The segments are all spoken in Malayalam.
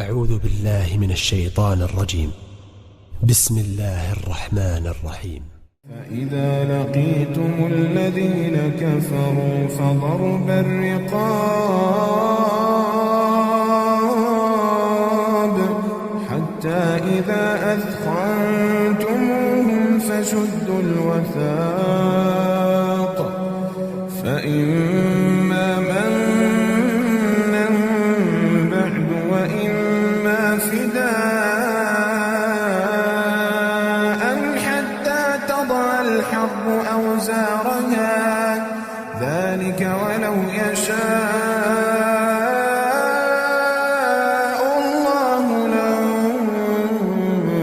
أعوذ بالله من الشيطان الرجيم. بسم الله الرحمن الرحيم. فإذا لقيتم الذين كفروا فضرب الرقاب حتى إذا أثخنتموهم فشدوا الوثاق فإما منا بعد وإما فداء حتى تضع الحرب أوزارها ذلك ولو يشاء الله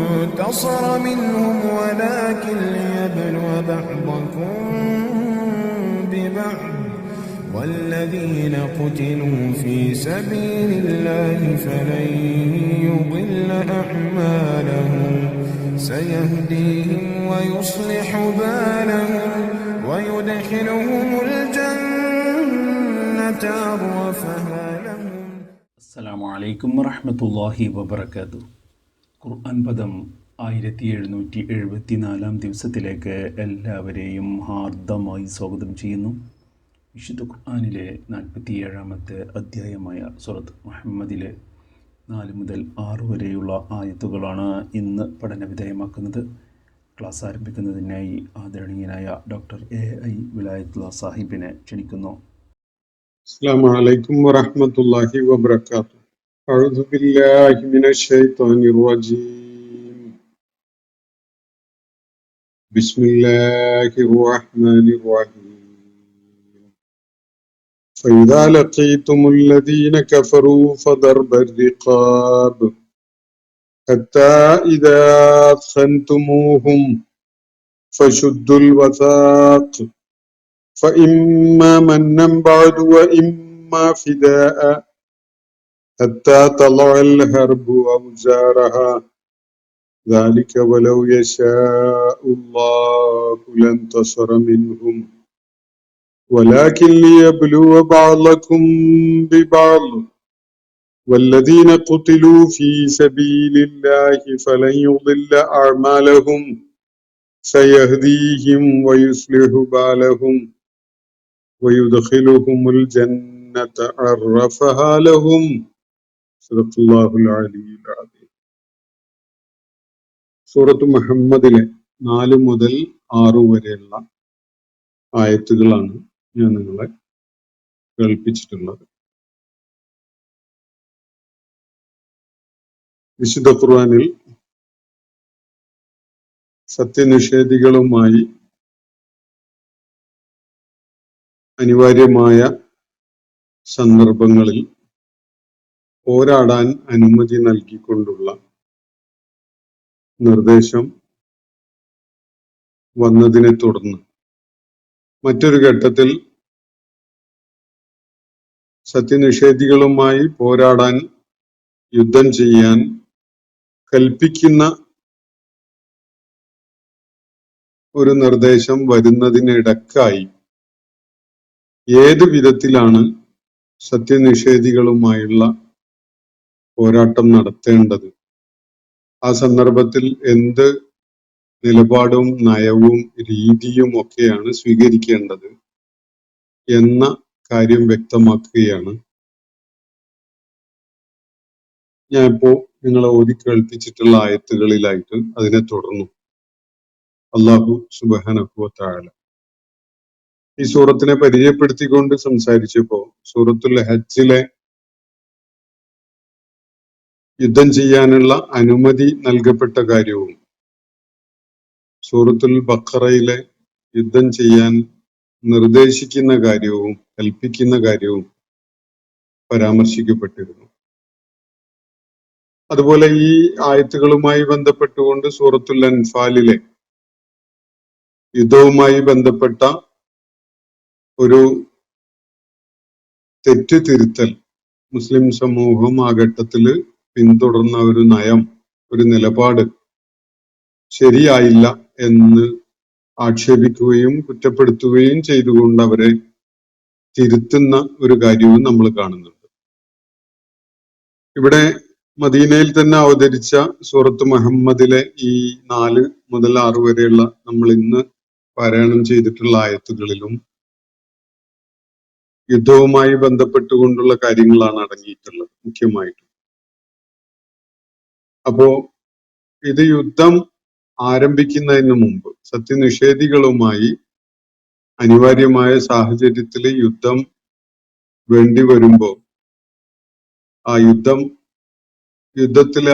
لانتصر منهم ولكن ليبلو بعضكم ببعض والذين قتلوا في سبيل الله فلن يضل أعمالهم سيهديهم ويصلح بالهم ويدخلهم الجنة عرفها لهم. അസ്സലാമു അലൈക്കും വറഹ്മത്തുള്ളാഹി വബറകാതുഹു. ഖുർആൻ പദം 1774 ദിവസത്തിലേക്ക് എല്ലാവരെയും ഹാർദമായി സ്വാഗതം ചെയ്യുന്നു. വിശുദ്ധ ഖുർആനിലെ 47-ാമത്തെ അധ്യായമായ സൂറത്ത് മുഹമ്മദിലെ 4 മുതൽ 6 വരെയുള്ള ആയത്തുകളാണ് ഇന്ന് പഠനവിധേയമാക്കുന്നത്. ക്ലാസ് ആരംഭിക്കുന്നതിനായി ആദരണീയനായ ഡോക്ടർ AI വിലായത്തുള്ള സാഹിബിനെ ക്ഷണിക്കുന്നു. അസ്സലാമു അലൈക്കും വറഹ്മത്തുള്ളാഹി വബറകാതുഹു. അഊദു ബില്ലാഹി മിനശ് ശൈത്വാനിർ റജീം. ബിസ്മില്ലാഹിർ റഹ്മാനിർ റഹീം. فإذا لقيتم الذين كفروا فضرب الرقاب حتى إذا أثخنتموهم فشدوا الوثاق فإما منا بعد وإما فداء حتى تضع الحرب أوزارها ذلك ولو يشاء الله لانتصر منهم ولكن ليبلو بعضكم ببعض والذين قتلوا في سبيل الله فلن يضل أعمالهم سيهديهم ويصلح بالهم ويدخلهم الجنة عرفها لهم. صدق الله العلي العظيم. സൂറത്ത് മുഹമ്മദിലെ 4 മുതൽ 6 വരെയുള്ള ആയത്തുകളാണ് ഞാൻ നിങ്ങളെ കേൾപ്പിച്ചിട്ടുള്ളത്. വിശുദ്ധ ഖുർആനിൽ സത്യനിഷേധികളുമായി അനിവാര്യമായ സന്ദർഭങ്ങളിൽ പോരാടാൻ അനുമതി നൽകിക്കൊണ്ടുള്ള നിർദ്ദേശം വന്നതിനെ തുടർന്ന് മറ്റൊരു ഘട്ടത്തിൽ സത്യനിഷേധികളുമായി പോരാടാൻ യുദ്ധം ചെയ്യാൻ കൽപ്പിക്കുന്ന ഒരു നിർദ്ദേശം വരുന്നതിനിടക്കായി ഏത് വിധത്തിലാണ് സത്യനിഷേധികളുമായുള്ള പോരാട്ടം നടത്തേണ്ടത്, ആ സന്ദർഭത്തിൽ എന്ത് നിലപാടും നയവും രീതിയും ഒക്കെയാണ് സ്വീകരിക്കേണ്ടത് എന്ന കാര്യം വ്യക്തമാക്കുകയാണ് ഞാൻ ഇപ്പോ നിങ്ങളെ ഓതി കേൾപ്പിച്ചിട്ടുള്ള ആയത്തുകളിലായിട്ട് അതിനെ തുടർന്നു. അല്ലാഹു സുബ്ഹാനഹു വ തആല ഈ സൂറത്തിനെ പരിചയപ്പെടുത്തിക്കൊണ്ട് സംസാരിച്ചപ്പോ സൂറത്തുൽ ഹജ്ജിലെ യുദ്ധം ചെയ്യാനുള്ള അനുമതി നൽകപ്പെട്ട കാര്യവും സൂറത്തുൽ ബഖറയിലെ യുദ്ധം ചെയ്യാൻ നിർദ്ദേശിക്കുന്ന കാര്യവും കൽപ്പിക്കുന്ന കാര്യവും പരാമർശിക്കപ്പെട്ടിരുന്നു. അതുപോലെ ഈ ആയത്തുകളുമായി ബന്ധപ്പെട്ടുകൊണ്ട് സൂറത്തുൽ അൻഫാലിലെ യുദ്ധവുമായി ബന്ധപ്പെട്ട ഒരു തെറ്റ് തിരുത്തൽ മുസ്ലിം സമൂഹം ആ ഘട്ടത്തില് പിന്തുടർന്ന ഒരു നയം, ഒരു നിലപാട് ശരിയായില്ല എന്ന് ആക്ഷേപിക്കുകയും കുറ്റപ്പെടുത്തുകയും ചെയ്തുകൊണ്ട് അവരെ തിരുത്തുന്ന ഒരു കാര്യവും നമ്മൾ കാണുന്നുണ്ട്. ഇവിടെ മദീനയിൽ തന്നെ അവതരിച്ച സൂറത്ത് മുഹമ്മദിലെ ഈ 4 മുതൽ 6 വരെയുള്ള നമ്മൾ ഇന്ന് പാരായണം ചെയ്തിട്ടുള്ള ആയത്തുകളിലും യുദ്ധവുമായി ബന്ധപ്പെട്ടുകൊണ്ടുള്ള കാര്യങ്ങളാണ് അടങ്ങിയിട്ടുള്ളത് മുഖ്യമായിട്ടും. അപ്പോ ഇത് യുദ്ധം ആരംഭിക്കുന്നതിന് മുമ്പ് സത്യനിഷേധികളുമായി അനിവാര്യമായ സാഹചര്യത്തിൽ യുദ്ധം വേണ്ടി വരുമ്പോൾ ആ യുദ്ധത്തിൽ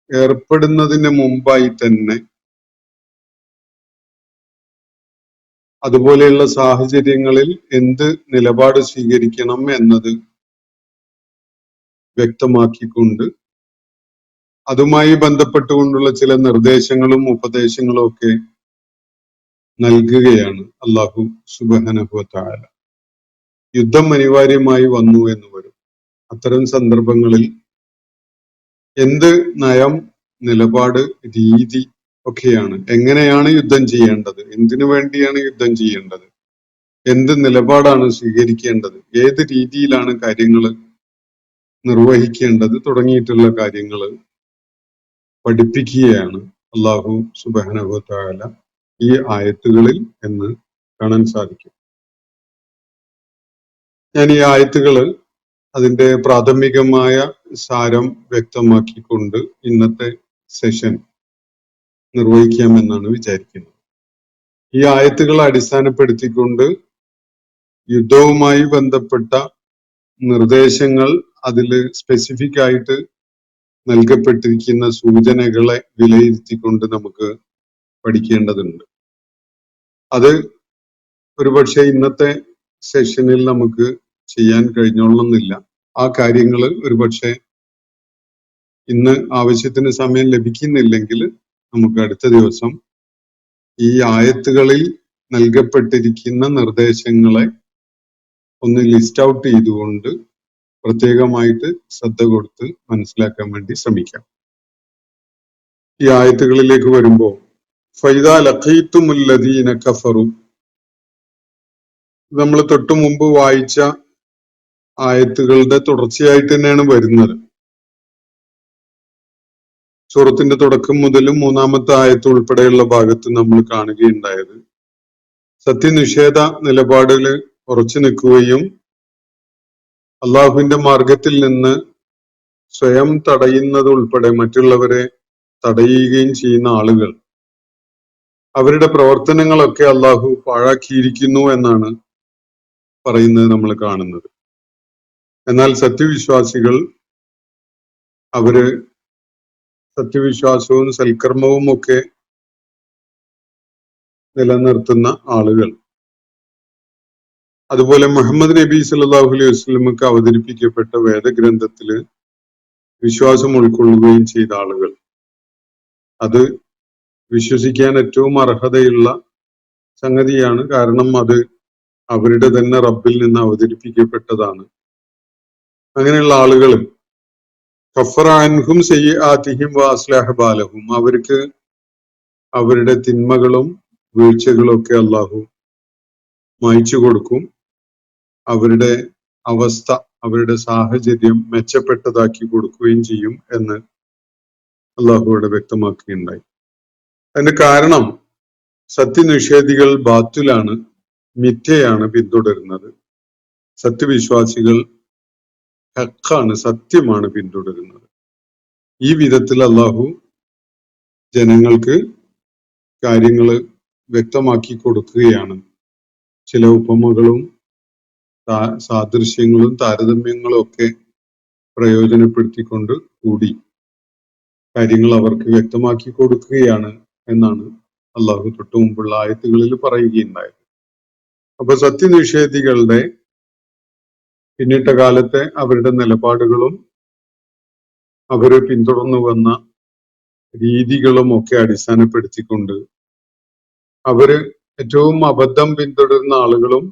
ഏർപ്പെടുന്നതിന് മുമ്പായി തന്നെ അതുപോലെയുള്ള സാഹചര്യങ്ങളിൽ എന്ത് നിലപാട് സ്വീകരിക്കണം എന്നത് വ്യക്തമാക്കിക്കൊണ്ട് അതുമായി ബന്ധപ്പെട്ടുകൊണ്ടുള്ള ചില നിർദ്ദേശങ്ങളും ഉപദേശങ്ങളും ഒക്കെ നൽകുകയാണ് അല്ലാഹു സുബ്ഹാനഹു വ തആല. യുദ്ധം അനിവാര്യമായി വന്നു എന്ന് വരും. അത്തരം സന്ദർഭങ്ങളിൽ എന്ത് നയം, നിലപാട്, രീതി ഒക്കെയാണ്, എങ്ങനെയാണ് യുദ്ധം ചെയ്യേണ്ടത്, എന്തിനു വേണ്ടിയാണ് യുദ്ധം ചെയ്യേണ്ടത്, എന്ത് നിലപാടാണ് സ്വീകരിക്കേണ്ടത്, ഏത് രീതിയിലാണ് കാര്യങ്ങൾ നിർവഹിക്കേണ്ടത് തുടങ്ങിയിട്ടുള്ള കാര്യങ്ങൾ പഠിപ്പിക്കുകയാണ് അല്ലാഹു സുബ്ഹാനഹു വ തആല ഈ ആയത്തുകളിൽ എന്ന് കാണാൻ സാധിക്കും. ഞാൻ ഈ ആയത്തുകള് അതിന്റെ പ്രാഥമികമായ സാരം വ്യക്തമാക്കിക്കൊണ്ട് ഇന്നത്തെ സെഷൻ നിർവഹിക്കാമെന്നാണ് വിചാരിക്കുന്നത്. ഈ ആയത്തുകളെ അടിസ്ഥാനപ്പെടുത്തിക്കൊണ്ട് യുദ്ധവുമായി ബന്ധപ്പെട്ട നിർദ്ദേശങ്ങൾ അതിൽ സ്പെസിഫിക് ആയിട്ട് നൽകപ്പെട്ടിരിക്കുന്ന സൂചനകളെ വിലയിരുത്തിക്കൊണ്ട് നമുക്ക് പഠിക്കേണ്ടതുണ്ട്. അത് ഒരുപക്ഷെ ഇന്നത്തെ സെഷനിൽ നമുക്ക് ചെയ്യാൻ കഴിഞ്ഞോളണമെന്നില്ല. ആ കാര്യങ്ങൾ ഒരുപക്ഷെ ഇന്ന് ആവശ്യത്തിന് സമയം ലഭിക്കുന്നില്ലെങ്കിൽ നമുക്ക് അടുത്ത ദിവസം ഈ ആയത്തുകളിൽ നൽകപ്പെട്ടിരിക്കുന്ന നിർദ്ദേശങ്ങളെ ഒന്ന് ലിസ്റ്റ് ഔട്ട് ചെയ്തുകൊണ്ട് പ്രത്യേകമായിട്ട് ശ്രദ്ധ കൊടുത്ത് മനസ്സിലാക്കാൻ വേണ്ടി ശ്രമിക്കാം. ഈ ആയത്തുകളിലേക്ക് വരുമ്പോൾ ഫൈദാ ലഖീതുമുൽ ലദീന കഫറു, നമ്മൾ തൊട്ടു മുമ്പ് വായിച്ച ആയത്തുകളുടെ തുടർച്ചയായിട്ട് തന്നെയാണ് വരുന്നത്. സൂറത്തിന്റെ തുടക്കം മുതലും 3-ാമത്തെ ആയത്ത് ഉൾപ്പെടെയുള്ള ഭാഗത്ത് നമ്മൾ കാണുകയുണ്ടായത് സത്യനിഷേധ നിലപാടിൽ ഉറച്ചു നിൽക്കുകയും അള്ളാഹുവിന്റെ മാർഗത്തിൽ നിന്ന് സ്വയം തടയുന്നത് ഉൾപ്പെടെ മറ്റുള്ളവരെ തടയുകയും ചെയ്യുന്ന ആളുകൾ, അവരുടെ പ്രവർത്തനങ്ങളൊക്കെ അള്ളാഹു പാഴാക്കിയിരിക്കുന്നു എന്നാണ് പറയുന്നത് നമ്മൾ കാണുന്നത്. എന്നാൽ സത്യവിശ്വാസികൾ അവര് സത്യവിശ്വാസവും സൽക്കർമ്മവും ഒക്കെ നിലനിർത്തുന്ന ആളുകൾ, അതുപോലെ മുഹമ്മദ് നബി സല്ലല്ലാഹു അലൈഹി വസല്ലമക്ക് അവതരിപ്പിക്കപ്പെട്ട വേദഗ്രന്ഥത്തില് വിശ്വാസം ഉൾക്കൊള്ളുകയും ചെയ്ത ആളുകൾ, അത് വിശ്വസിക്കാൻ ഏറ്റവും അർഹതയുള്ള സംഗതിയാണ്. കാരണം അത് അവരുടെ തന്നെ റബ്ബിൽ നിന്ന് അവതരിപ്പിക്കപ്പെട്ടതാണ്. അങ്ങനെയുള്ള ആളുകൾ കഫറ അൻഹും സയ്യിആതിഹിം വ അസ്ലഹ ബാലഹും, അവർക്ക് അവരുടെ തിന്മകളും വീഴ്ചകളും ഒക്കെ അള്ളാഹു മായ്ച്ചു കൊടുക്കും, അവരുടെ അവസ്ഥ, അവരുടെ സാഹചര്യം മെച്ചപ്പെട്ടതാക്കി കൊടുക്കുകയും ചെയ്യും എന്ന് അള്ളാഹു ഇവിടെ വ്യക്തമാക്കുകയുണ്ടായി. അതിന്റെ കാരണം സത്യനിഷേധികൾ ബാത്തുലാണ്, മിഥ്യയാണ് പിന്തുടരുന്നത്. സത്യവിശ്വാസികൾ ഹഖാണ്, സത്യമാണ് പിന്തുടരുന്നത്. ഈ വിധത്തിൽ അള്ളാഹു ജനങ്ങൾക്ക് കാര്യങ്ങൾ വ്യക്തമാക്കി കൊടുക്കുകയാണ്. ചില ഉപമകളും സാദൃശ്യങ്ങളും താരതമ്യങ്ങളും ഒക്കെ പ്രയോജനപ്പെടുത്തിക്കൊണ്ട് കൂടി കാര്യങ്ങൾ അവർക്ക് വ്യക്തമാക്കി കൊടുക്കുകയാണ് എന്നാണ് അള്ളാഹു തൊട്ടു മുമ്പുള്ള ആയത്തുകളിൽ പറയുകയുണ്ടായത്. അപ്പൊ സത്യനിഷേധികളുടെ പിന്നിട്ട കാലത്തെ അവരുടെ നിലപാടുകളും അവര് പിന്തുടർന്നു വന്ന രീതികളും ഒക്കെ അടിസ്ഥാനപ്പെടുത്തിക്കൊണ്ട് അവര് ഏറ്റവും അബദ്ധം പിന്തുടരുന്ന ആളുകളും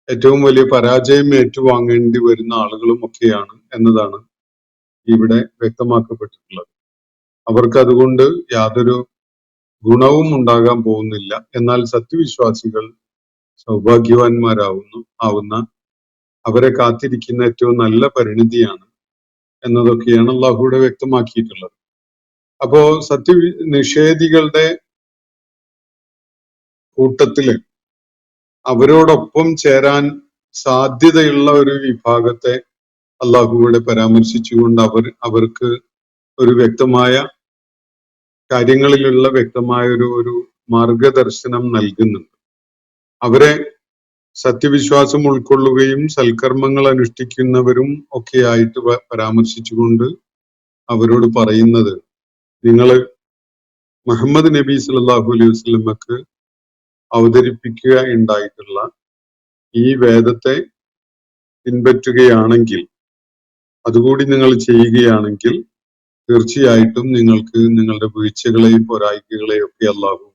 ഏറ്റവും വലിയ പരാജയം ഏറ്റുവാങ്ങേണ്ടി വരുന്ന ആളുകളും ഒക്കെയാണ് എന്നതാണ് ഇവിടെ വ്യക്തമാക്കപ്പെട്ടിട്ടുള്ളത്. അവർക്ക് അതുകൊണ്ട് യാതൊരു ഗുണവും ഉണ്ടാകാൻ പോകുന്നില്ല. എന്നാൽ സത്യവിശ്വാസികൾ സൗഭാഗ്യവാന്മാരാവുന്ന അവരെ കാത്തിരിക്കുന്ന ഏറ്റവും നല്ല പരിണിതിയാണ് എന്നതൊക്കെയാണ് അള്ളാഹുവിടെ വ്യക്തമാക്കിയിട്ടുള്ളത്. അപ്പോ നിഷേധികളുടെ കൂട്ടത്തില് അവരോടൊപ്പം ചേരാൻ സാധ്യതയുള്ള ഒരു വിഭാഗത്തെ അള്ളാഹുവിടെ പരാമർശിച്ചുകൊണ്ട് അവർക്ക് ഒരു വ്യക്തമായ കാര്യങ്ങളിലുള്ള വ്യക്തമായ ഒരു മാർഗദർശനം നൽകുന്നുണ്ട്. അവരെ സത്യവിശ്വാസം ഉൾക്കൊള്ളുകയും സൽക്കർമ്മങ്ങൾ അനുഷ്ഠിക്കുന്നവരും ഒക്കെ ആയിട്ട് പരാമർശിച്ചുകൊണ്ട് അവരോട് പറയുന്നത്, നിങ്ങൾ മുഹമ്മദ് നബി സല്ലല്ലാഹു അലൈഹി വസല്ലമക്ക് അവതരിപ്പിക്കുക ഉണ്ടായിട്ടുള്ള ഈ വേദത്തെ പിൻപറ്റുകയാണെങ്കിൽ, അതുകൂടി നിങ്ങൾ ചെയ്യുകയാണെങ്കിൽ തീർച്ചയായിട്ടും നിങ്ങൾക്ക് നിങ്ങളുടെ വീഴ്ചകളെയും പോരായ്മകളെയും ഒക്കെ അള്ളാഹു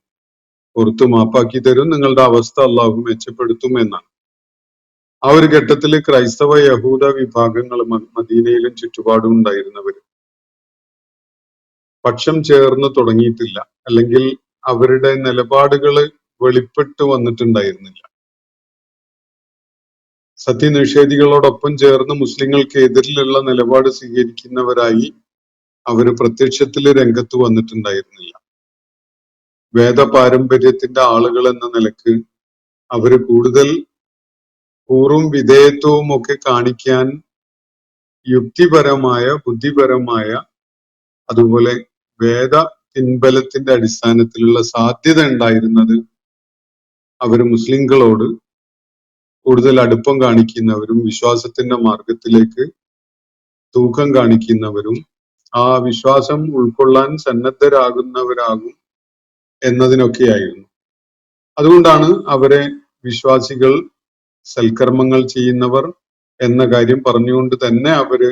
പുറത്തു മാപ്പാക്കി തരും, നിങ്ങളുടെ അവസ്ഥ അള്ളാഹു മെച്ചപ്പെടുത്തും എന്നാണ്. ആ ഒരു ഘട്ടത്തിൽ ക്രൈസ്തവ യഹൂദ വിഭാഗങ്ങൾ മദീനയിലും ചുറ്റുപാടും ഉണ്ടായിരുന്നവർ പക്ഷം ചേർന്ന് തുടങ്ങിയിട്ടില്ല, അല്ലെങ്കിൽ അവരുടെ നിലപാടുകൾ വെളിപ്പെട്ടു വന്നിട്ടുണ്ടായിരുന്നില്ല. സത്യനിഷേധികളോടൊപ്പം ചേർന്ന് മുസ്ലിങ്ങൾക്ക് എതിരിലുള്ള നിലപാട് സ്വീകരിക്കുന്നവരായി അവര് പ്രത്യക്ഷത്തിൽ രംഗത്ത് വന്നിട്ടുണ്ടായിരുന്നില്ല. വേദ പാരമ്പര്യത്തിന്റെ ആളുകൾ എന്ന നിലക്ക് അവര് കൂടുതൽ കൂറും വിധേയത്വവും ഒക്കെ കാണിക്കാൻ യുക്തിപരമായ, ബുദ്ധിപരമായ, അതുപോലെ വേദ പിൻബലത്തിന്റെ അടിസ്ഥാനത്തിലുള്ള സാധ്യത ഉണ്ടായിരുന്നത് അവര് മുസ്ലിങ്ങളോട് കൂടുതൽ അടുപ്പം കാണിക്കുന്നവരും വിശ്വാസത്തിന്റെ മാർഗത്തിലേക്ക് തൂക്കം കാണിക്കുന്നവരും ആ വിശ്വാസം ഉൾക്കൊള്ളാൻ സന്നദ്ധരാകുന്നവരാകും എന്നതിനൊക്കെയായിരുന്നു. അതുകൊണ്ടാണ് അവരെ വിശ്വാസികൾ, സൽക്കർമ്മങ്ങൾ ചെയ്യുന്നവർ എന്ന കാര്യം പറഞ്ഞുകൊണ്ട് തന്നെ അവര്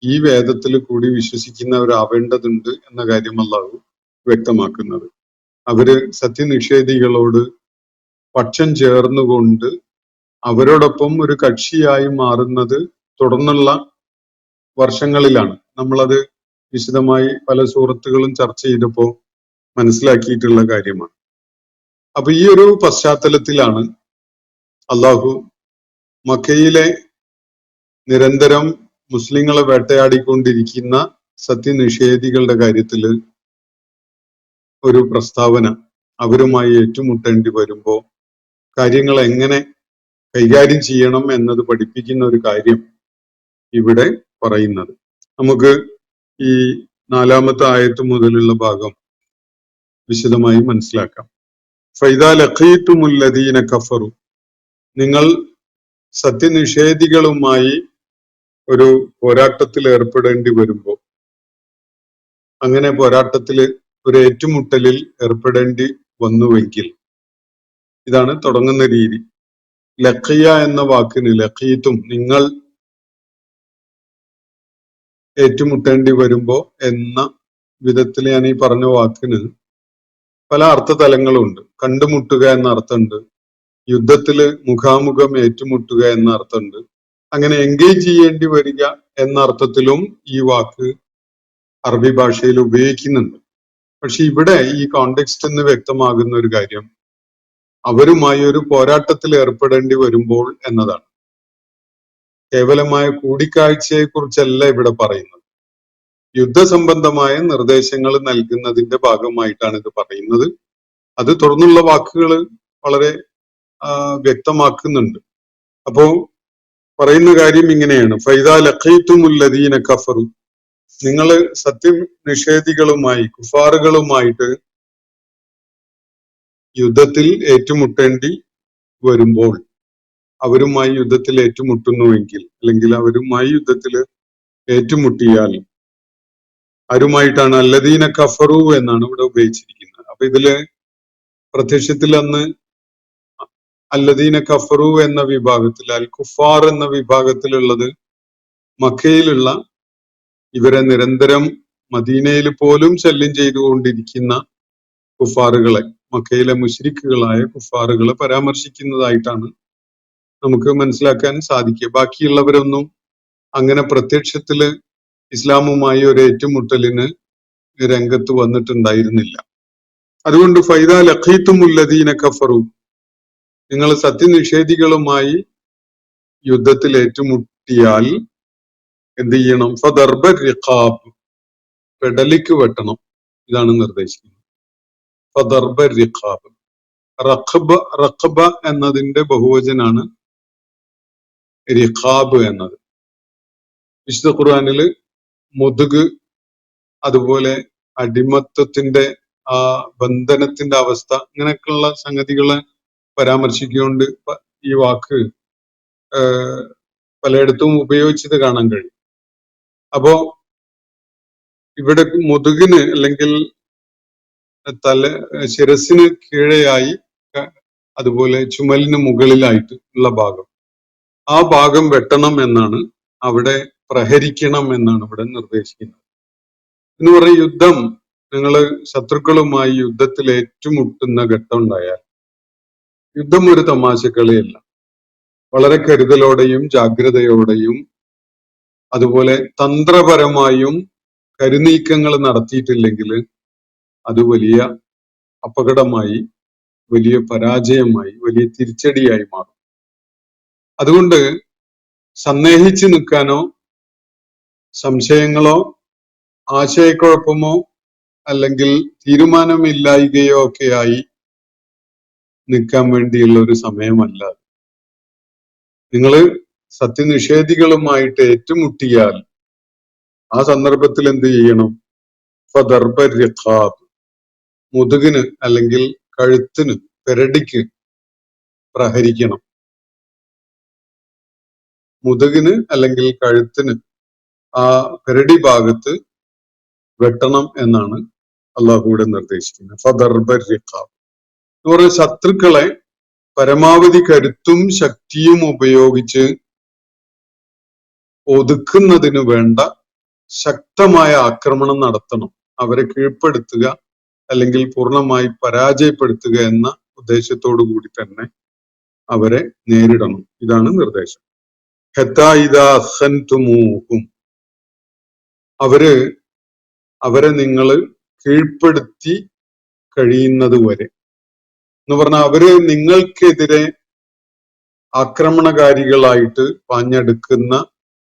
ഈ വേദത്തിൽ കൂടി വിശ്വസിക്കുന്നവരാവേണ്ടതുണ്ട് എന്ന കാര്യം അല്ലാഹു വ്യക്തമാക്കുന്നത്. അവര് സത്യനിഷേധികളോട് പക്ഷം ചേർന്നുകൊണ്ട് അവരോടൊപ്പം ഒരു കക്ഷിയായി മാറുന്നത് തുടർന്നുള്ള വർഷങ്ങളിലാണ്. നമ്മളത് വിശദമായി പല സൂറത്തുകളും ചർച്ച ചെയ്തപ്പോൾ മനസ്സിലാക്കിയിട്ടുള്ള കാര്യമാണ്. അപ്പൊ ഈ ഒരു പശ്ചാത്തലത്തിലാണ് അള്ളാഹു മക്കയിലെ നിരന്തരം മുസ്ലിങ്ങളെ വേട്ടയാടിക്കൊണ്ടിരിക്കുന്ന സത്യനിഷേധികളുടെ കാര്യത്തിൽ ഒരു പ്രസ്താവന, അവരുമായി ഏറ്റുമുട്ടേണ്ടി വരുമ്പോൾ കാര്യങ്ങൾ എങ്ങനെ കൈകാര്യം ചെയ്യണം എന്നത് പഠിപ്പിക്കുന്ന ഒരു കാര്യം ഇവിടെ പറയുന്നത്. നമുക്ക് ഈ 4-ാമത്തെ ആയത്ത് മുതലുള്ള ഭാഗം വിശദമായി മനസ്സിലാക്കാം. ഫൈദാ ലഖീതുമുല്ലദീന കഫറു, നിങ്ങൾ സത്യനിഷേധികളുമായി ഒരു പോരാട്ടത്തിൽ ഏർപ്പെടേണ്ടി വരുമ്പോൾ, അങ്ങനെ പോരാട്ടത്തിൽ ഒരു ഏറ്റുമുട്ടലിൽ ഏർപ്പെടേണ്ടി വന്നുവെങ്കിൽ, ഇതാണ് തുടങ്ങുന്ന രീതി. ലഖിയ എന്ന വാക്കിന് ലഖീത്തും, നിങ്ങൾ ഏറ്റുമുട്ടേണ്ടി വരുമ്പോ എന്ന വിധത്തിൽ ഞാൻ ഈ പറഞ്ഞ വാക്കിന് പല അർത്ഥതലങ്ങളുണ്ട്. കണ്ടുമുട്ടുക എന്ന അർത്ഥമുണ്ട്, യുദ്ധത്തില് മുഖാമുഖം ഏറ്റുമുട്ടുക എന്ന അർത്ഥമുണ്ട്, അങ്ങനെ എൻഗേജ് ചെയ്യേണ്ടി വരിക എന്ന അർത്ഥത്തിലും ഈ വാക്ക് അറബി ഭാഷയിൽ ഉപയോഗിക്കുന്നുണ്ട്. പക്ഷെ ഇവിടെ ഈ കോണ്ടെക്സ്റ്റ് എന്ന് വ്യക്തമാകുന്ന ഒരു കാര്യം അവരുമായി ഒരു പോരാട്ടത്തിൽ ഏർപ്പെടേണ്ടി വരുമ്പോൾ എന്നതാണ്. കേവലമായ കൂടിക്കാഴ്ചയെ കുറിച്ചല്ല ഇവിടെ പറയുന്നത്. യുദ്ധസംബന്ധമായ നിർദ്ദേശങ്ങൾ നൽകുന്നതിന്റെ ഭാഗമായിട്ടാണ് ഇത് പറയുന്നത്. അത് തുടർന്നുള്ള വാക്കുകൾ വളരെ വ്യക്തമാക്കുന്നുണ്ട്. അപ്പോ പറയുന്ന കാര്യം ഇങ്ങനെയാണ്: ഫൈദാ ലഖീതുമുല്ലദീന കഫറു, നിങ്ങൾ സത്യനിഷേധികളുമായി, കുഫാറുകളുമായിട്ട് യുദ്ധത്തിൽ ഏറ്റുമുട്ടേണ്ടി വരുമ്പോൾ, അവരുമായി യുദ്ധത്തിൽ ഏറ്റുമുട്ടുന്നുവെങ്കിൽ, അല്ലെങ്കിൽ അവരുമായി യുദ്ധത്തിൽ ഏറ്റുമുട്ടിയാൽ, ആരുമായിട്ടാണ്? അല്ലദീന കഫറു എന്നാണ് ഇവിടെ ഉപയോഗിച്ചിരിക്കുന്നത്. അപ്പൊ ഇതില് പ്രത്യക്ഷത്തിൽ അന്ന് അല്ലദീന കഫറു എന്ന വിഭാഗത്തിൽ, അൽ കുഫാർ എന്ന വിഭാഗത്തിലുള്ളത് മക്കയിലുള്ള ഇവരെ നിരന്തരം മദീനയിൽ പോലും ശല്യം ചെയ്തുകൊണ്ടിരിക്കുന്ന കുഫാറുകളെ, മക്കയിലെ മുശ്രിക്കുകളായ കുഫാറുകളെ പരാമർശിക്കുന്നതായിട്ടാണ് നമുക്ക് മനസ്സിലാക്കാൻ സാധിക്കുക. ബാക്കിയുള്ളവരൊന്നും അങ്ങനെ പ്രത്യക്ഷത്തില് ഇസ്ലാമുമായി ഒരു ഏറ്റുമുട്ടലിന് രംഗത്ത് വന്നിട്ടുണ്ടായിരുന്നില്ല. അതുകൊണ്ട് ഫൈദാ ലഖീതുമുല്ലദീന കഫറു, നിങ്ങൾ സത്യനിഷേധികളുമായി യുദ്ധത്തിൽ ഏറ്റുമുട്ടിയാൽ എന്ത് ചെയ്യണം? ഫദർബ റിഖാബ്, പെടലിക്ക് വെട്ടണം. ഇതാണ് നിർദ്ദേശിക്കുന്നത്. ഫദർബ റിഖാബ്. റഖബ്, റഖബ എന്നതിന്റെ ബഹുവചനാണ് റിഖാബ് എന്നത്. വിശുദ്ധ ഖുർആനില് മുതുക്, അതുപോലെ അടിമത്തത്തിന്റെ ആ ബന്ധനത്തിന്റെ അവസ്ഥ, ഇങ്ങനെയൊക്കെയുള്ള സംഗതികളെ പരാമർശിച്ചുകൊണ്ട് ഈ വാക്ക് പലയിടത്തും ഉപയോഗിച്ചത് കാണാൻ കഴിയും. അപ്പോ ഇവിടെ മുതുകിന് അല്ലെങ്കിൽ ശിരസിന് കീഴെയായി, അതുപോലെ ചുമലിന് മുകളിലായിട്ട് ഉള്ള ഭാഗം, ആ ഭാഗം വെട്ടണം എന്നാണ്, അവിടെ പ്രഹരിക്കണം എന്നാണ് ഇവിടെ നിർദ്ദേശിക്കുന്നത്. എന്ന് പറഞ്ഞ യുദ്ധം, നിങ്ങൾ ശത്രുക്കളുമായി യുദ്ധത്തിൽ ഏറ്റുമുട്ടുന്ന ഘട്ടം ഉണ്ടായാൽ, യുദ്ധം ഒരു തമാശക്കളിയല്ല. വളരെ കരുതലോടെയും ജാഗ്രതയോടെയും അതുപോലെ തന്ത്രപരമായും കരുനീക്കങ്ങൾ നടത്തിയിട്ടില്ലെങ്കിൽ അത് വലിയ അപകടമായി, വലിയ പരാജയമായി, വലിയ തിരിച്ചടിയായി മാറും. അതുകൊണ്ട് സന്ദേഹിച്ചു നിൽക്കാനോ സംശയങ്ങളോ ആശയക്കുഴപ്പമോ അല്ലെങ്കിൽ തീരുമാനമില്ലായ്കയോ ഒക്കെയായി നിൽക്കാൻ വേണ്ടിയുള്ള ഒരു സമയമല്ല. നിങ്ങൾ സത്യനിഷേധികളുമായിട്ട് ഏറ്റുമുട്ടിയാൽ ആ സന്ദർഭത്തിൽ എന്ത് ചെയ്യണം? ഫദർബ റിഖാബ്, മുതുകിന് അല്ലെങ്കിൽ കഴുത്തിന്, പെരടിക്ക് പ്രഹരിക്കണം. മുതുകിന് അല്ലെങ്കിൽ കഴുത്തിന്, ആ പെരടി ഭാഗത്ത് വെട്ടണം എന്നാണ് അള്ളാഹുവിടെ നിർദ്ദേശിക്കുന്നത്. ഫദർബ റിഖാബ് എന്ന് പറഞ്ഞ ശത്രുക്കളെ പരമാവധി കരുത്തും ശക്തിയും ഉപയോഗിച്ച് ഒതുക്കുന്നതിന് വേണ്ട ശക്തമായ ആക്രമണം നടത്തണം. അവരെ കീഴ്പ്പെടുത്തുക അല്ലെങ്കിൽ പൂർണ്ണമായി പരാജയപ്പെടുത്തുക എന്ന ഉദ്ദേശത്തോടു കൂടി തന്നെ അവരെ നേരിടണം. ഇതാണ് നിർദ്ദേശം. ഹത്താ ഇദാ അഖൻതുമൂഹും, അവരെ നിങ്ങൾ കീഴ്പ്പെടുത്തി കഴിയുന്നത് വരെ എന്ന് പറഞ്ഞാൽ അവര് നിങ്ങൾക്കെതിരെ ആക്രമണകാരികളായിട്ട് പാഞ്ഞെടുക്കുന്ന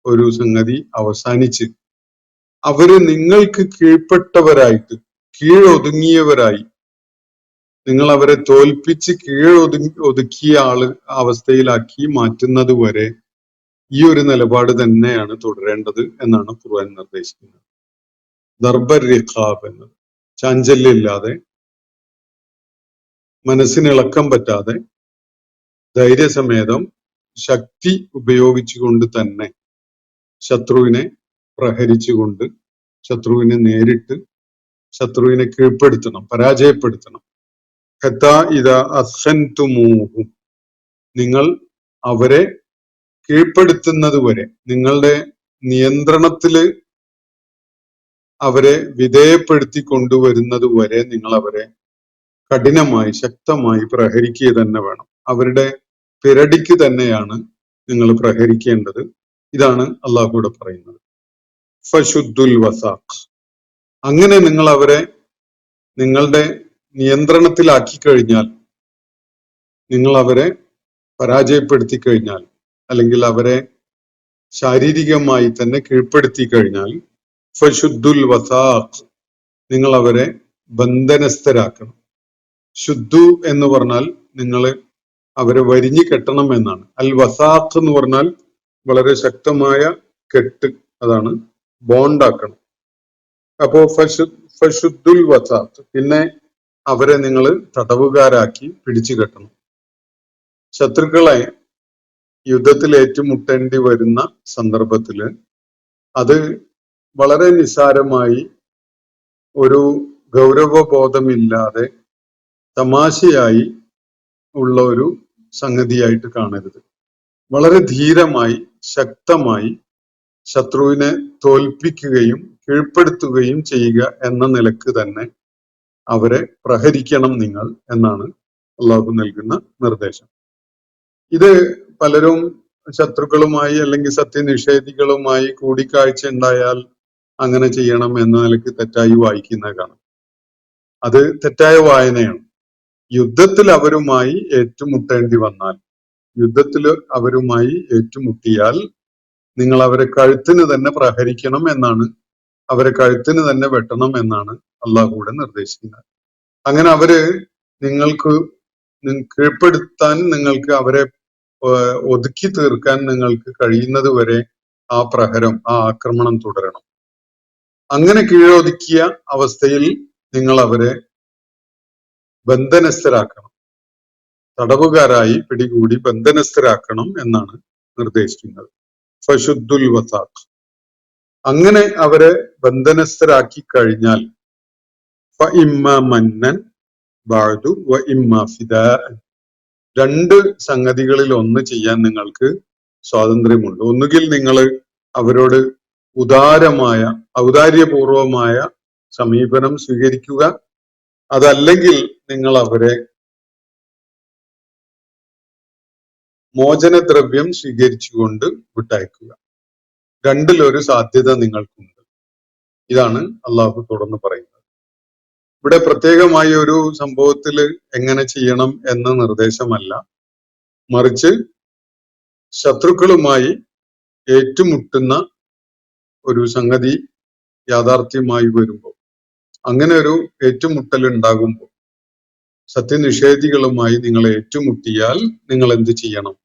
ഒരു സംഗതി അവസാനിച്ച് അവര് നിങ്ങൾക്ക് കീഴ്പ്പെട്ടവരായിട്ട്, കീഴൊതുങ്ങിയവരായി, നിങ്ങൾ അവരെ തോൽപ്പിച്ച് ഒതുക്കിയ അവസ്ഥയിലാക്കി മാറ്റുന്നത് വരെ ഈ ഒരു നിലപാട് തന്നെയാണ് തുടരേണ്ടത് എന്നാണ് ഖുർആൻ നിർദ്ദേശിക്കുന്നത്. ദർബ റിഖാബ് എന്നത് ചാഞ്ചല്യമില്ലാതെ, മനസ്സിനിളക്കം പറ്റാതെ, ധൈര്യസമേതം ശക്തി ഉപയോഗിച്ചുകൊണ്ട് തന്നെ ശത്രുവിനെ പ്രഹരിച്ചുകൊണ്ട് ശത്രുവിനെ നേരിട്ട് ശത്രുവിനെ കീഴ്പ്പെടുത്തണം, പരാജയപ്പെടുത്തണം. ഹത്താ ഇദാ അസ്ഖൻതുമൂഹും, നിങ്ങൾ അവരെ കീഴ്പ്പെടുത്തുന്നത് വരെ, നിങ്ങളുടെ നിയന്ത്രണത്തില് അവരെ വിധേയപ്പെടുത്തി കൊണ്ടുവരുന്നത് വരെ നിങ്ങൾ അവരെ കഠിനമായി, ശക്തമായി പ്രഹരിക്കുക തന്നെ വേണം. അവരുടെ പിരടിക്ക് തന്നെയാണ് നിങ്ങൾ പ്രഹരിക്കേണ്ടത്. ഇതാണ് അള്ളാഹുവിടെ പറയുന്നത്. ഫശുദ്ദുൽ വസാഖ്, അങ്ങനെ നിങ്ങൾ അവരെ നിങ്ങളുടെ നിയന്ത്രണത്തിലാക്കി കഴിഞ്ഞാൽ, നിങ്ങൾ അവരെ പരാജയപ്പെടുത്തി കഴിഞ്ഞാൽ, അല്ലെങ്കിൽ അവരെ ശാരീരികമായി തന്നെ കീഴ്പ്പെടുത്തി കഴിഞ്ഞാൽ, ഫശുദ്ദുൽ വസാഖ്, നിങ്ങൾ അവരെ ബന്ധനസ്ഥരാക്കണം. ശുദ്ധു എന്ന് പറഞ്ഞാൽ നിങ്ങൾ അവരെ വരിഞ്ഞു കെട്ടണം എന്നാണ്. അൽ വസാഖ് എന്ന് പറഞ്ഞാൽ വളരെ ശക്തമായ കെട്ട്, അതാണ് ബോണ്ടാക്കണം. അപ്പോ ഫശുദ്ദുൽ വസാഖ്, പിന്നെ അവരെ നിങ്ങൾ തടവുകാരാക്കി പിടിച്ചു കെട്ടണം. ശത്രുക്കളെ യുദ്ധത്തിൽ ഏറ്റുമുട്ടേണ്ടി വരുന്ന സന്ദർഭത്തില് അത് വളരെ നിസ്സാരമായി, ഒരു ഗൗരവബോധമില്ലാതെ തമാശയായി ഉള്ള ഒരു സംഗതിയായിട്ട് കാണരുത്. വളരെ ധീരമായി, ശക്തമായി ശത്രുവിനെ തോൽപ്പിക്കുകയും കീഴ്പ്പെടുത്തുകയും ചെയ്യുക എന്ന നിലക്ക് തന്നെ അവരെ പ്രഹരിക്കണം നിങ്ങൾ എന്നാണ് അള്ളാഹു നൽകുന്ന നിർദ്ദേശം. ഇത് പലരും ശത്രുക്കളുമായി അല്ലെങ്കിൽ സത്യനിഷേധികളുമായി കൂടിക്കാഴ്ച ഉണ്ടായാൽ അങ്ങനെ ചെയ്യണം എന്ന നിലക്ക് തെറ്റായി വായിക്കുന്ന കാണാം. അത് തെറ്റായ വായനയാണ്. യുദ്ധത്തിൽ അവരുമായി ഏറ്റുമുട്ടേണ്ടി വന്നാൽ, യുദ്ധത്തിൽ അവരുമായി ഏറ്റുമുട്ടിയാൽ നിങ്ങൾ അവരെ കഴുത്തിന് തന്നെ പ്രഹരിക്കണം എന്നാണ്, അവരെ കഴുത്തിന് തന്നെ വെട്ടണം എന്നാണ് അള്ളാഹുവിടെ നിർദ്ദേശിക്കുന്നത്. അങ്ങനെ അവര് നിങ്ങൾക്ക് കീഴ്പ്പെടുത്താൻ, നിങ്ങൾക്ക് അവരെ ഒതുക്കി തീർക്കാൻ നിങ്ങൾക്ക് കഴിയുന്നത് വരെ ആ പ്രഹരം, ആ ആക്രമണം തുടരണം. അങ്ങനെ കീഴൊതുക്കിയ അവസ്ഥയിൽ നിങ്ങൾ അവരെ ബന്ധനസ്ഥരാക്കണം, തടവുകാരായി പിടികൂടി ബന്ധനസ്ഥരാക്കണം എന്നാണ് നിർദ്ദേശിക്കുന്നത്. ഫശുദ്ദുൽ വസാഖ്. അങ്ങനെ അവരെ ബന്ധനസ്ഥരാക്കി കഴിഞ്ഞാൽ ഫ ഇമ്മ മന്നൻ ബഅദു വ ഇമ്മ ഫിദാഅൻ, രണ്ട് സംഗതികളിൽ ഒന്ന് ചെയ്യാൻ നിങ്ങൾക്ക് സ്വാതന്ത്ര്യമുണ്ട്. ഒന്നുകിൽ നിങ്ങൾ അവരോട് ഉദാരമായ, ഔദാര്യപൂർവമായ സമീപനം സ്വീകരിക്കുക, അതല്ലെങ്കിൽ നിങ്ങൾ അവരെ മോചനദ്രവ്യം സ്വീകരിച്ചുകൊണ്ട് വിട്ടയക്കുക. രണ്ടിലൊരു സാധ്യത നിങ്ങൾക്കുണ്ട്. ഇതാണ് അള്ളാഹു തുടർന്ന് പറയുന്നത്. ഇവിടെ പ്രത്യേകമായി ഒരു സംഭവത്തിൽ എങ്ങനെ ചെയ്യണം എന്ന നിർദ്ദേശമല്ല, മറിച്ച് ശത്രുക്കളുമായി ഏറ്റുമുട്ടുന്ന ഒരു സംഗതി യാഥാർത്ഥ്യമായി വരുമ്പോൾ, അങ്ങനെ ഒരു ഏറ്റുമുട്ടൽ ഉണ്ടാകുമ്പോൾ, സത്യനിഷേധികളുമായി നിങ്ങൾ ഏറ്റുമുട്ടിയാൽ നിങ്ങൾ എന്ത് ചെയ്യണം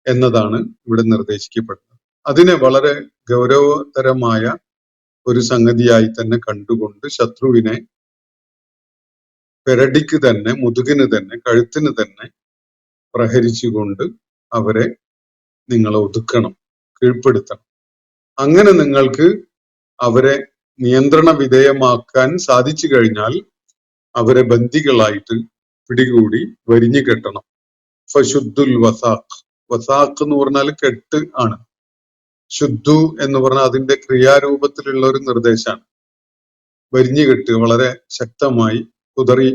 എന്നതാണ് ഇവിടെ നിർദ്ദേശിക്കപ്പെടുന്നത്. അതിനെ വളരെ ഗൗരവതരമായ ഒരു സംഗതിയായി തന്നെ കണ്ടുകൊണ്ട് ശത്രുവിനെ പെരടിക്ക് തന്നെ, മുതുകിന് തന്നെ, കഴുത്തിന് തന്നെ പ്രഹരിച്ചുകൊണ്ട് അവരെ നിങ്ങൾ ഒതുക്കണം, കീഴ്പ്പെടുത്തണം. അങ്ങനെ നിങ്ങൾക്ക് അവരെ നിയന്ത്രണ വിധേയമാക്കാൻ സാധിച്ചു കഴിഞ്ഞാൽ അവരെ ബന്ദികളായിട്ട് പിടികൂടി വരിഞ്ഞു കെട്ടണം. ഫശുദ്ദുൽ വസാഖ്. വസാഖ് എന്ന് പറഞ്ഞാൽ കെട്ട് ആണ്. ശുദ്ധു എന്ന് പറഞ്ഞാൽ അതിന്റെ ക്രിയാരൂപത്തിലുള്ള ഒരു നിർദ്ദേശമാണ്. വരിഞ്ഞു കെട്ട്, വളരെ ശക്തമായി കുതറി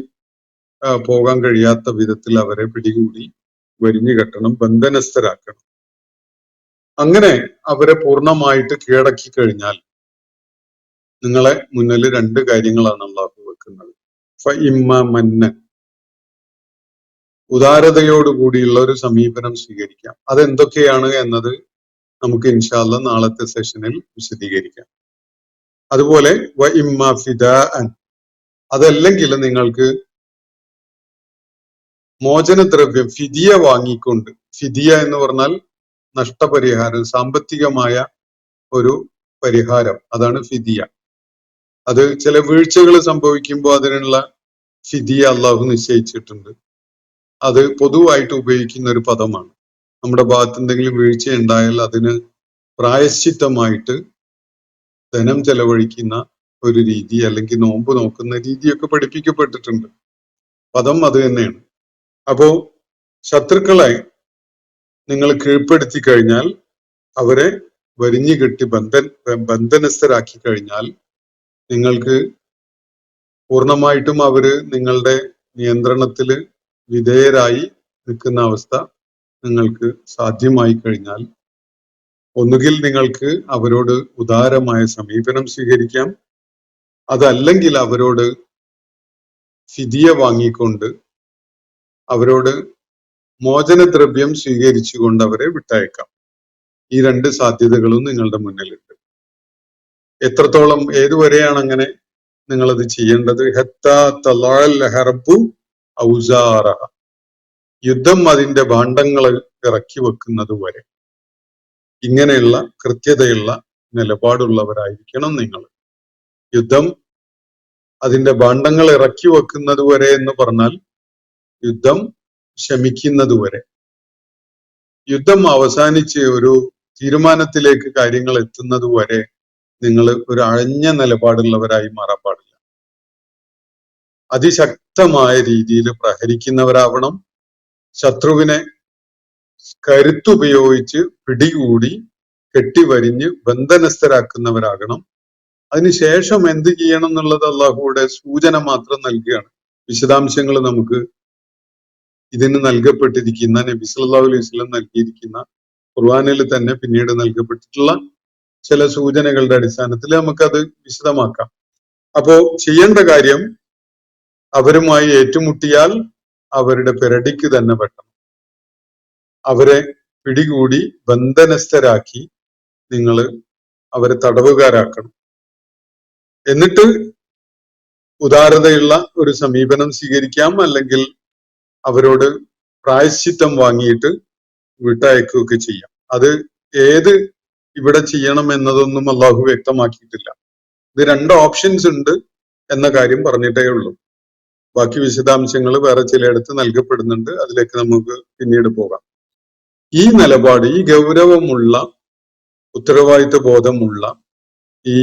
പോകാൻ കഴിയാത്ത വിധത്തിൽ അവരെ പിടികൂടി വരിഞ്ഞു കെട്ടണം, ബന്ധനസ്ഥരാക്കണം. അങ്ങനെ അവരെ പൂർണ്ണമായിട്ട് കീഴടക്കി കഴിഞ്ഞാൽ നിങ്ങളെ മുന്നിൽ രണ്ട് കാര്യങ്ങളാണ് അള്ളാഹു വെക്കുന്നത്. ഫ ഇമ്മ മന്നൻ, ഉദാരതയോടുകൂടിയുള്ള ഒരു സമീപനം സ്വീകരിക്കാം. അതെന്തൊക്കെയാണ് എന്നത് നമുക്ക് ഇൻഷാ അല്ലാഹ് നാളത്തെ സെഷനിൽ വിശദീകരിക്കാം. അതുപോലെ വ ഇമ്മ ഫിദാഅൻ, അതല്ലെങ്കിൽ നിങ്ങൾക്ക് മോചനദ്രവ്യം ഫിദിയ വാങ്ങിക്കൊണ്ട്, ഫിദിയ എന്ന് പറഞ്ഞാൽ നഷ്ടപരിഹാരം, സാമ്പത്തികമായ ഒരു പരിഹാരം, അതാണ് ഫിദിയ. അത് ചില വീഴ്ചകൾ സംഭവിക്കുമ്പോൾ അതിനുള്ള ഫിദിയ അള്ളാഹു നിശ്ചയിച്ചിട്ടുണ്ട്. അത് പൊതുവായിട്ട് ഉപയോഗിക്കുന്ന ഒരു പദമാണ്. നമ്മുടെ ഭാഗത്ത് എന്തെങ്കിലും വീഴ്ച ഉണ്ടായാൽ അതിന് പ്രായശ്ചിത്തമായിട്ട് ധനം ചെലവഴിക്കുന്ന ഒരു രീതി, അല്ലെങ്കിൽ നോമ്പ് നോക്കുന്ന രീതിയൊക്കെ പഠിപ്പിക്കപ്പെട്ടിട്ടുണ്ട്. പദം അത് തന്നെയാണ്. അപ്പോ ശത്രുക്കളെ നിങ്ങൾ കീഴ്പ്പെടുത്തി കഴിഞ്ഞാൽ, അവരെ വരിഞ്ഞു കെട്ടി ബന്ധനസ്ഥരാക്കി കഴിഞ്ഞാൽ നിങ്ങൾക്ക് പൂർണ്ണമായിട്ടും അവര് നിങ്ങളുടെ നിയന്ത്രണത്തിൽ വിധേയരായി നിൽക്കുന്ന അവസ്ഥ നിങ്ങൾക്ക് സാധ്യമായി കഴിഞ്ഞാൽ, ഒന്നുകിൽ നിങ്ങൾക്ക് അവരോട് ഉദാരമായ സമീപനം സ്വീകരിക്കാം, അതല്ലെങ്കിൽ അവരോട് ഫിദിയ വാങ്ങിക്കൊണ്ട് അവരോട് മോചനദ്രവ്യം സ്വീകരിച്ചുകൊണ്ട് അവരെ വിട്ടയക്കാം. ഈ രണ്ട് സാധ്യതകളും നിങ്ങളുടെ മുന്നിലുണ്ട്. എത്രത്തോളം, ഏതുവരെയാണ് അങ്ങനെ നിങ്ങളത് ചെയ്യേണ്ടത്? ഹത്താ തളഅൽ ഹർബു ഔസാറഹ, യുദ്ധം അതിന്റെ ഭാണ്ഡങ്ങൾ ഇറക്കി വെക്കുന്നത് വരെ. ഇങ്ങനെയുള്ള കൃത്യതയുള്ള നിലപാടുള്ളവരായിരിക്കണം നിങ്ങൾ. യുദ്ധം അതിന്റെ ഭാണ്ഡങ്ങൾ ഇറക്കി വെക്കുന്നത് വരെ എന്ന് പറഞ്ഞാൽ യുദ്ധം ശമിക്കുന്നത് വരെ, യുദ്ധം അവസാനിച്ച് ഒരു തീരുമാനത്തിലേക്ക് കാര്യങ്ങൾ എത്തുന്നത് വരെ നിങ്ങൾ ഒരു അഴഞ്ഞ നിലപാടുള്ളവരായി മാറാൻ പാടില്ല. അതിശക്തമായ രീതിയിൽ പ്രഹരിക്കുന്നവരാവണം. ശത്രുവിനെ കരുത്തുപയോഗിച്ച് പിടികൂടി കെട്ടിവരിഞ്ഞ് ബന്ധനസ്ഥരാക്കുന്നവരാകണം. അതിനുശേഷം എന്ത് ചെയ്യണം എന്നുള്ളത് അള്ളാഹുവിടെ സൂചന മാത്രം നൽകുകയാണ്. വിശദാംശങ്ങൾ നമുക്ക് ഇതിന് നൽകപ്പെട്ടിരിക്കുന്ന, നബി സല്ലല്ലാഹു അലൈഹി വസല്ലം നൽകിയിരിക്കുന്ന ഖുർആനിൽ തന്നെ പിന്നീട് നൽകപ്പെട്ടിട്ടുള്ള ചില സൂചനകളുടെ അടിസ്ഥാനത്തിൽ നമുക്കത് വിശദമാക്കാം. അപ്പോ ചെയ്യേണ്ട കാര്യം, അവരുമായി ഏറ്റുമുട്ടിയാൽ അവരുടെ പെരടിക്ക് തന്നെ വെട്ടണം. അവരെ പിടികൂടി ബന്ധനസ്ഥരാക്കി നിങ്ങൾ അവരെ തടവുകാരാക്കണം. എന്നിട്ട് ഉദാരതയുള്ള ഒരു സമീപനം സ്വീകരിക്കാം, അല്ലെങ്കിൽ അവരോട് പ്രായശ്ചിത്തം വാങ്ങിയിട്ട് വിട്ടയക്കുകയൊക്കെ ചെയ്യാം. അത് ഏത് ഇവിടെ ചെയ്യണം എന്നതൊന്നും അള്ളാഹു വ്യക്തമാക്കിയിട്ടില്ല. ഇത് 2 ഓപ്ഷൻസ് ഉണ്ട് എന്ന കാര്യം പറഞ്ഞിട്ടേ ഉള്ളൂ. ബാക്കി വിശദാംശങ്ങൾ വേറെ ചിലയിടത്ത് നൽകപ്പെടുന്നുണ്ട്, അതിലേക്ക് നമുക്ക് പിന്നീട് പോകാം. ഈ നിലപാട്, ഈ ഗൗരവമുള്ള, ഉത്തരവാദിത്വ ബോധമുള്ള, ഈ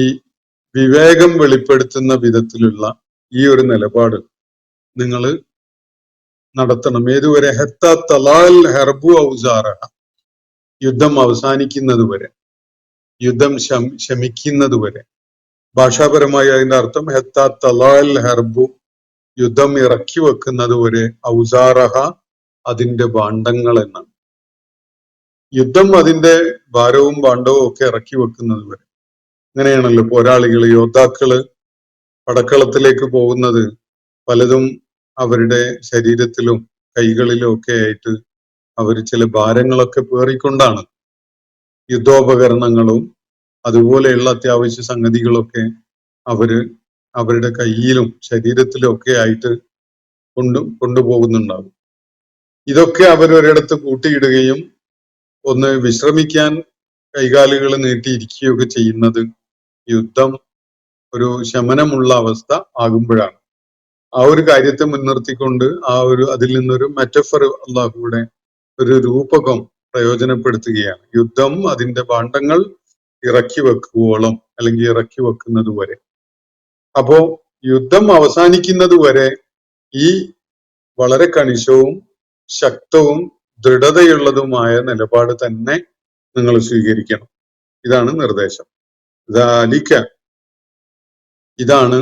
വിവേകം വെളിപ്പെടുത്തുന്ന വിധത്തിലുള്ള ഈ ഒരു നിലപാട് നിങ്ങൾ നടത്തണം. ഏതുവരെ? ഹത്ത തലാൽ ഹർബു ഔസാറഹ, യുദ്ധം അവസാനിക്കുന്നത് വരെ, യുദ്ധം ശമിക്കുന്നത് വരെ. ഭാഷാപരമായി അതിന്റെ അർത്ഥം ഹത്ത തലാൽ ഹർബു, യുദ്ധം ഇറക്കി വെക്കുന്നത് വരെ, ഔസാറഹ, അതിന്റെ ഭാണ്ഡങ്ങൾ എന്നാണ്. യുദ്ധം അതിന്റെ ഭാരവും ഭാണ്ഡവും ഒക്കെ ഇറക്കി വെക്കുന്നത് വരെ. അങ്ങനെയാണല്ലോ പോരാളികള്, യോദ്ധാക്കള് പടക്കളത്തിലേക്ക് പോകുന്നത്. പലതും അവരുടെ ശരീരത്തിലും കൈകളിലും ഒക്കെ ആയിട്ട് അവർ ചില ഭാരങ്ങളൊക്കെ പേറിക്കൊണ്ടാണ്. യുദ്ധോപകരണങ്ങളും അതുപോലെയുള്ള അത്യാവശ്യ സംഗതികളൊക്കെ അവരുടെ കയ്യിലും ശരീരത്തിലും ഒക്കെ ആയിട്ട് കൊണ്ടുപോകുന്നുണ്ടാകും. ഇതൊക്കെ അവരൊരിടത്ത് കൂട്ടിയിടുകയും ഒന്ന് വിശ്രമിക്കാൻ കൈകാലുകൾ നീട്ടിയിരിക്കുകയൊക്കെ ചെയ്യുന്നത് യുദ്ധം ഒരു ശമനമുള്ള അവസ്ഥ ആകുമ്പോഴാണ്. ആ ഒരു കാര്യത്തെ മുൻനിർത്തിക്കൊണ്ട് അതിൽ നിന്നൊരു മെറ്റഫർ അള്ളാഹുവിടെ ഒരു രൂപകം പ്രയോജനപ്പെടുത്തുകയാണ്. യുദ്ധം അതിന്റെ ഭാണ്ഡങ്ങൾ ഇറക്കി വെക്കുവോളം, അല്ലെങ്കിൽ ഇറക്കി വെക്കുന്നത് വരെ. അപ്പോ യുദ്ധം അവസാനിക്കുന്നത് വരെ ഈ വളരെ കണിശവും ശക്തവും ദൃഢതയുള്ളതുമായ നിലപാട് തന്നെ നിങ്ങൾ സ്വീകരിക്കണം. ഇതാണ് നിർദ്ദേശം. ഇതാണ്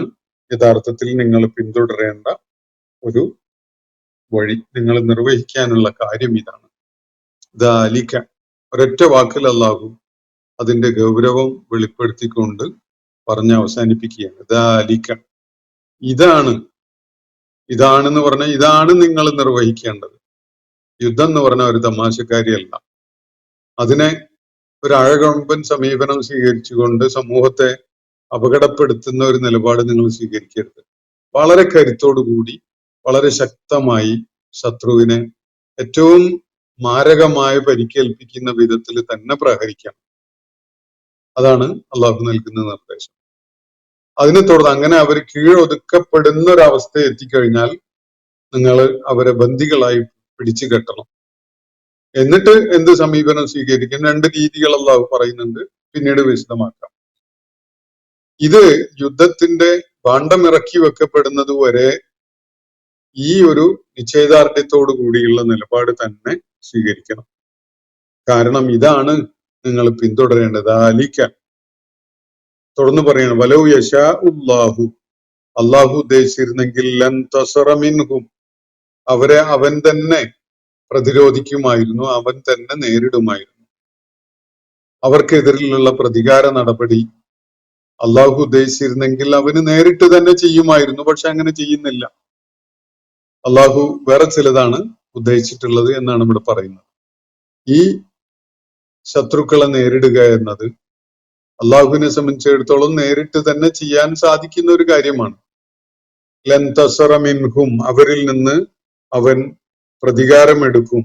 യഥാർത്ഥത്തിൽ നിങ്ങൾ പിന്തുടരേണ്ട ഒരു വഴി. നിങ്ങൾ നിർവഹിക്കാനുള്ള കാര്യം ഇതാണ്. ദാലിക, ഒരൊറ്റ വാക്കിൽ അല്ലാഹു അതിന്റെ ഗൗരവം വെളിപ്പെടുത്തിക്കൊണ്ട് പറഞ്ഞ് അവസാനിപ്പിക്കുകയാണ്. ദാലിക, ഇതാണെന്ന് പറഞ്ഞാൽ ഇതാണ് നിങ്ങൾ നിർവഹിക്കേണ്ടത്. യുദ്ധം എന്ന് പറഞ്ഞ ഒരു തമാശക്കാരിയല്ല. അതിനെ ഒരു അഴകൊമ്പൻ സമീപനം സ്വീകരിച്ചുകൊണ്ട് സമൂഹത്തെ അപകടപ്പെടുത്തുന്ന ഒരു നിലപാട് നിങ്ങൾ സ്വീകരിക്കരുത്. വളരെ കരുത്തോടുകൂടി, വളരെ ശക്തമായി ശത്രുവിനെ ഏറ്റവും മാരകമായ പരിക്കേൽപ്പിക്കുന്ന വിധത്തിൽ തന്നെ പ്രഹരിക്കണം. അതാണ് അള്ളാഹു നൽകുന്ന നിർദ്ദേശം. അതിനെ തുടർന്ന് അങ്ങനെ അവർ കീഴൊതുക്കപ്പെടുന്ന ഒരവസ്ഥ എത്തിക്കഴിഞ്ഞാൽ നിങ്ങൾ അവരെ ബന്ദികളായി പിടിച്ചു കെട്ടണം. എന്നിട്ട് എന്ത് സമീപനം സ്വീകരിക്കണം? 2 രീതികൾ അള്ളാഹു പറയുന്നുണ്ട്, പിന്നീട് വിശദമാക്കാം. ഇത് യുദ്ധത്തിന്റെ ഭാണ്ഡം ഇറക്കി വെക്കപ്പെടുന്നത് വരെ ഈ ഒരു നിശ്ചയദാർഢ്യത്തോടു കൂടിയുള്ള നിലപാട് തന്നെ സ്വീകരിക്കണം. കാരണം ഇതാണ് നിങ്ങൾ പിന്തുടരേണ്ടത്. തുടർന്ന് പറയണം, വലൗ യശാ ഉല്ലാഹു, അള്ളാഹു ഉദ്ദേശിച്ചിരുന്നെങ്കിൽ ലൻ തസറ മിൻഹും, അവരെ അവൻ തന്നെ പ്രതിരോധിക്കുമായിരുന്നു, അവൻ തന്നെ നേരിടുമായിരുന്നു. അവർക്കെതിരിലുള്ള പ്രതികാര നടപടി അള്ളാഹു ഉദ്ദേശിച്ചിരുന്നെങ്കിൽ അവന് നേരിട്ട് തന്നെ ചെയ്യുമായിരുന്നു. പക്ഷെ അങ്ങനെ ചെയ്യുന്നില്ല. അള്ളാഹു വേറെ ചിലതാണ് ഉദ്ദേശിച്ചിട്ടുള്ളത് എന്നാണ് ഇവിടെ പറയുന്നത്. ഈ ശത്രുക്കളെ നേരിടുക എന്നത് അള്ളാഹുവിനെ സംബന്ധിച്ചിടത്തോളം നേരിട്ട് തന്നെ ചെയ്യാൻ സാധിക്കുന്ന ഒരു കാര്യമാണ്. ലൻ തസറ മിൻഹും, അവരിൽ നിന്ന് അവൻ പ്രതികാരം എടുക്കും,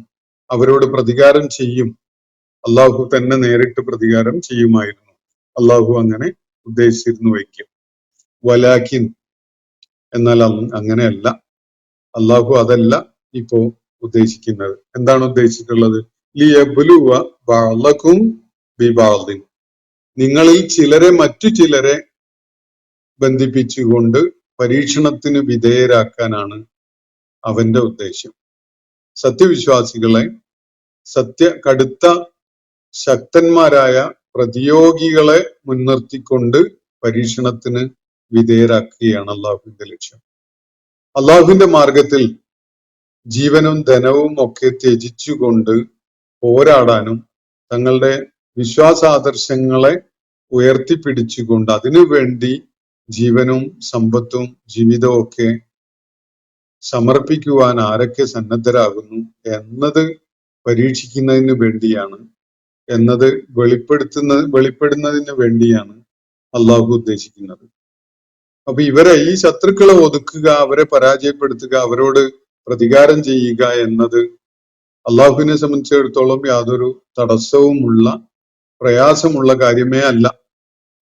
അവരോട് പ്രതികാരം ചെയ്യും. അള്ളാഹു തന്നെ നേരിട്ട് പ്രതികാരം ചെയ്യുമായിരുന്നു. അള്ളാഹു അങ്ങനെ ഉദ്ദേശിച്ചിരുന്നു വയ്ക്കും. വലാക്കിൻ, എന്നാൽ അങ്ങനെയല്ല. അള്ളാഹു അതല്ല ഇപ്പോ ഉദ്ദേശിക്കുന്നത്. എന്താണ് ഉദ്ദേശിച്ചിട്ടുള്ളത്? ലിയബ്ലുവ ബഅളകും ബിബഅളിൻ, നിങ്ങളിൽ ചിലരെ മറ്റു ചിലരെ ബന്ധിപ്പിച്ചുകൊണ്ട് പരീക്ഷണത്തിന് വിധേയരാക്കാനാണ് അവന്റെ ഉദ്ദേശം. സത്യവിശ്വാസികളെ കടുത്ത ശക്തന്മാരായ പ്രതിയോഗികളെ മുൻനിർത്തിക്കൊണ്ട് പരീക്ഷണത്തിന് വിധേയരാക്കുകയാണ് അള്ളാഹുവിന്റെ ലക്ഷ്യം. അള്ളാഹുവിന്റെ മാർഗത്തിൽ ജീവനും ധനവും ഒക്കെ ത്യജിച്ചുകൊണ്ട് പോരാടാനും തങ്ങളുടെ വിശ്വാസാദർശങ്ങളെ ഉയർത്തിപ്പിടിച്ചുകൊണ്ട് അതിനു വേണ്ടി ജീവനും സമ്പത്തും ജീവിതവും ഒക്കെ സമർപ്പിക്കുവാൻ ആരൊക്കെ സന്നദ്ധരാകുന്നു എന്നത് പരീക്ഷിക്കുന്നതിന് വേണ്ടിയാണ് എന്നത് വെളിപ്പെടുന്നതിന് വേണ്ടിയാണ് അള്ളാഹു ഉദ്ദേശിക്കുന്നത്. അപ്പൊ ഈ ശത്രുക്കളെ ഒതുക്കുക, അവരെ പരാജയപ്പെടുത്തുക, അവരോട് പ്രതികാരം ചെയ്യുക എന്നത് അള്ളാഹുവിനെ സംബന്ധിച്ചിടത്തോളം യാതൊരു തടസ്സവുമുള്ള പ്രയാസമുള്ള കാര്യമേ അല്ല.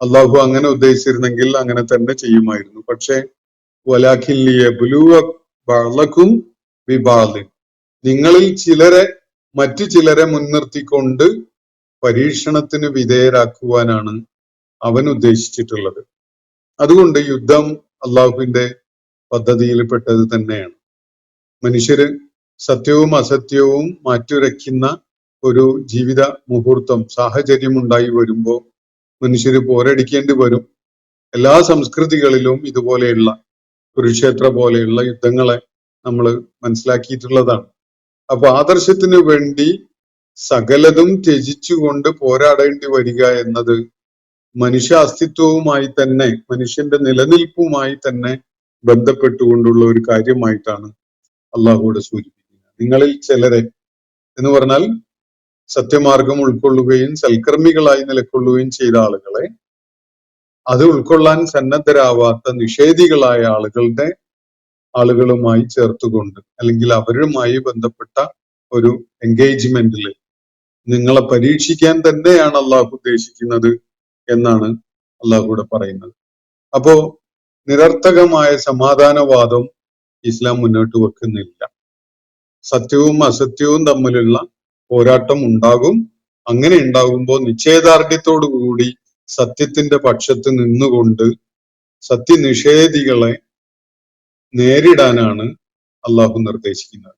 അള്ളാഹു അങ്ങനെ ഉദ്ദേശിച്ചിരുന്നെങ്കിൽ അങ്ങനെ തന്നെ ചെയ്യുമായിരുന്നു. പക്ഷെ ബഅളക്കും ബിബഅളിൻ, നിങ്ങളിൽ മറ്റു ചിലരെ മുൻനിർത്തിക്കൊണ്ട് പരീക്ഷണത്തിന് വിധേയരാക്കുവാനാണ് അവൻ ഉദ്ദേശിച്ചിട്ടുള്ളത്. അതുകൊണ്ട് യുദ്ധം അള്ളാഹുവിന്റെ പദ്ധതിയിൽപ്പെട്ടത് തന്നെയാണ്. മനുഷ്യര് സത്യവും അസത്യവും മാറ്റുരയ്ക്കുന്ന ഒരു ജീവിത മുഹൂർത്തം, സാഹചര്യം ഉണ്ടായി വരുമ്പോൾ മനുഷ്യര് പോരടിക്കേണ്ടി വരും. എല്ലാ സംസ്കൃതികളിലും ഇതുപോലെയുള്ള കുരുക്ഷേത്ര പോലെയുള്ള യുദ്ധങ്ങളെ നമ്മൾ മനസ്സിലാക്കിയിട്ടുള്ളതാണ്. അപ്പൊ ആദർശത്തിന് വേണ്ടി സകലതും ത്യജിച്ചുകൊണ്ട് പോരാടേണ്ടി വരിക എന്നത് മനുഷ്യ അസ്തിത്വവുമായി തന്നെ, മനുഷ്യന്റെ നിലനിൽപ്പുമായി തന്നെ ബന്ധപ്പെട്ടുകൊണ്ടുള്ള ഒരു കാര്യമായിട്ടാണ് അള്ളാഹുവിടെ സൂചിപ്പിക്കുന്നത്. നിങ്ങളിൽ ചിലരെ എന്ന് പറഞ്ഞാൽ സത്യമാർഗം ഉൾക്കൊള്ളുകയും സൽക്കർമ്മികളായി നിലകൊള്ളുകയും ചെയ്ത ആളുകളെ അത് ഉൾക്കൊള്ളാൻ സന്നദ്ധരാവാത്ത നിഷേധികളായ ആളുകളുമായി ചേർത്തുകൊണ്ട്, അല്ലെങ്കിൽ അവരുമായി ബന്ധപ്പെട്ട ഒരു എൻഗേജ്മെന്റിൽ നിങ്ങളെ പരീക്ഷിക്കാൻ തന്നെയാണ് അള്ളാഹു ഉദ്ദേശിക്കുന്നത് എന്നാണ് അള്ളാഹുവിടെ പറയുന്നത്. അപ്പോ നിരർത്ഥകമായ സമാധാനവാദം ഇസ്ലാം മുന്നോട്ട് വെക്കുന്നില്ല. സത്യവും അസത്യവും തമ്മിലുള്ള പോരാട്ടം ഉണ്ടാകും. അങ്ങനെ ഉണ്ടാകുമ്പോൾ നിശ്ചയദാർഢ്യത്തോടു കൂടി സത്യത്തിന്റെ പക്ഷത്ത് നിന്നുകൊണ്ട് സത്യനിഷേധികളെ നേരിടാനാണ് അള്ളാഹു നിർദ്ദേശിക്കുന്നത്.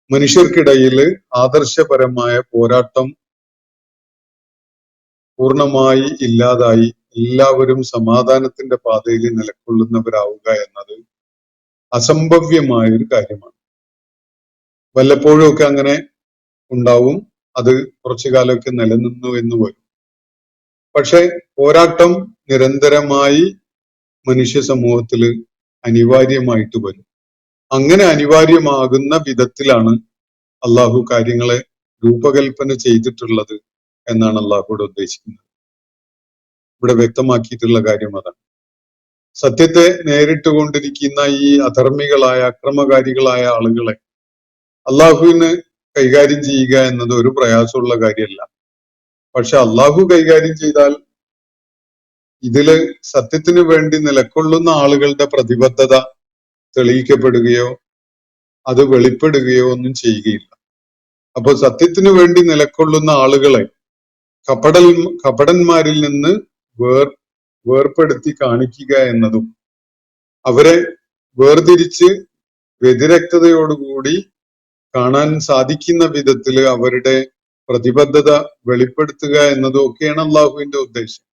മനുഷ്യർക്കിടയിൽ ആദർശപരമായ പോരാട്ടം പൂർണ്ണമായി ഇല്ലാതായി എല്ലാവരും സമാധാനത്തിന്റെ പാതയിൽ നിലകൊള്ളുന്നവരാവുക എന്നത് അസംഭവ്യമായ ഒരു കാര്യമാണ്. വല്ലപ്പോഴും ഒക്കെ അങ്ങനെ ഉണ്ടാവും, അത് കുറച്ചു കാലമൊക്കെ നിലനിന്നു എന്ന് വരും. പക്ഷെ പോരാട്ടം നിരന്തരമായി മനുഷ്യ സമൂഹത്തിൽ അനിവാര്യമായിട്ട് വരും. അങ്ങനെ അനിവാര്യമാകുന്ന വിധത്തിലാണ് അള്ളാഹു കാര്യങ്ങളെ രൂപകൽപ്പന ചെയ്തിട്ടുള്ളത് എന്നാണ് അള്ളാഹുവിടെ ഉദ്ദേശിക്കുന്നത്. ഇവിടെ വ്യക്തമാക്കിയിട്ടുള്ള കാര്യം അതാണ്. സത്യത്തെ നേരിട്ടുകൊണ്ടിരിക്കുന്ന ഈ അധർമ്മികളായ അക്രമകാരികളായ ആളുകളെ അള്ളാഹുവിന് കൈകാര്യം ചെയ്യുക എന്നത് ഒരു പ്രയാസമുള്ള കാര്യമല്ല. പക്ഷെ അള്ളാഹു കൈകാര്യം ചെയ്താൽ ഇതില് സത്യത്തിന് വേണ്ടി നിലകൊള്ളുന്ന ആളുകളുടെ പ്രതിബദ്ധത തെളിയിക്കപ്പെടുകയോ അത് വെളിപ്പെടുകയോ ഒന്നും ചെയ്യുകയില്ല. അപ്പൊ സത്യത്തിന് വേണ്ടി നിലകൊള്ളുന്ന ആളുകളെ കപടന്മാരിൽ നിന്ന് വേർപ്പെടുത്തി കാണിക്കുക എന്നതും അവരെ വേർതിരിച്ച് വ്യതിരക്തതയോടുകൂടി കാണാൻ സാധിക്കുന്ന വിധത്തില് അവരുടെ പ്രതിബദ്ധത വെളിപ്പെടുത്തുക എന്നതും ഒക്കെയാണ് അള്ളാഹുവിന്റെ ഉദ്ദേശം.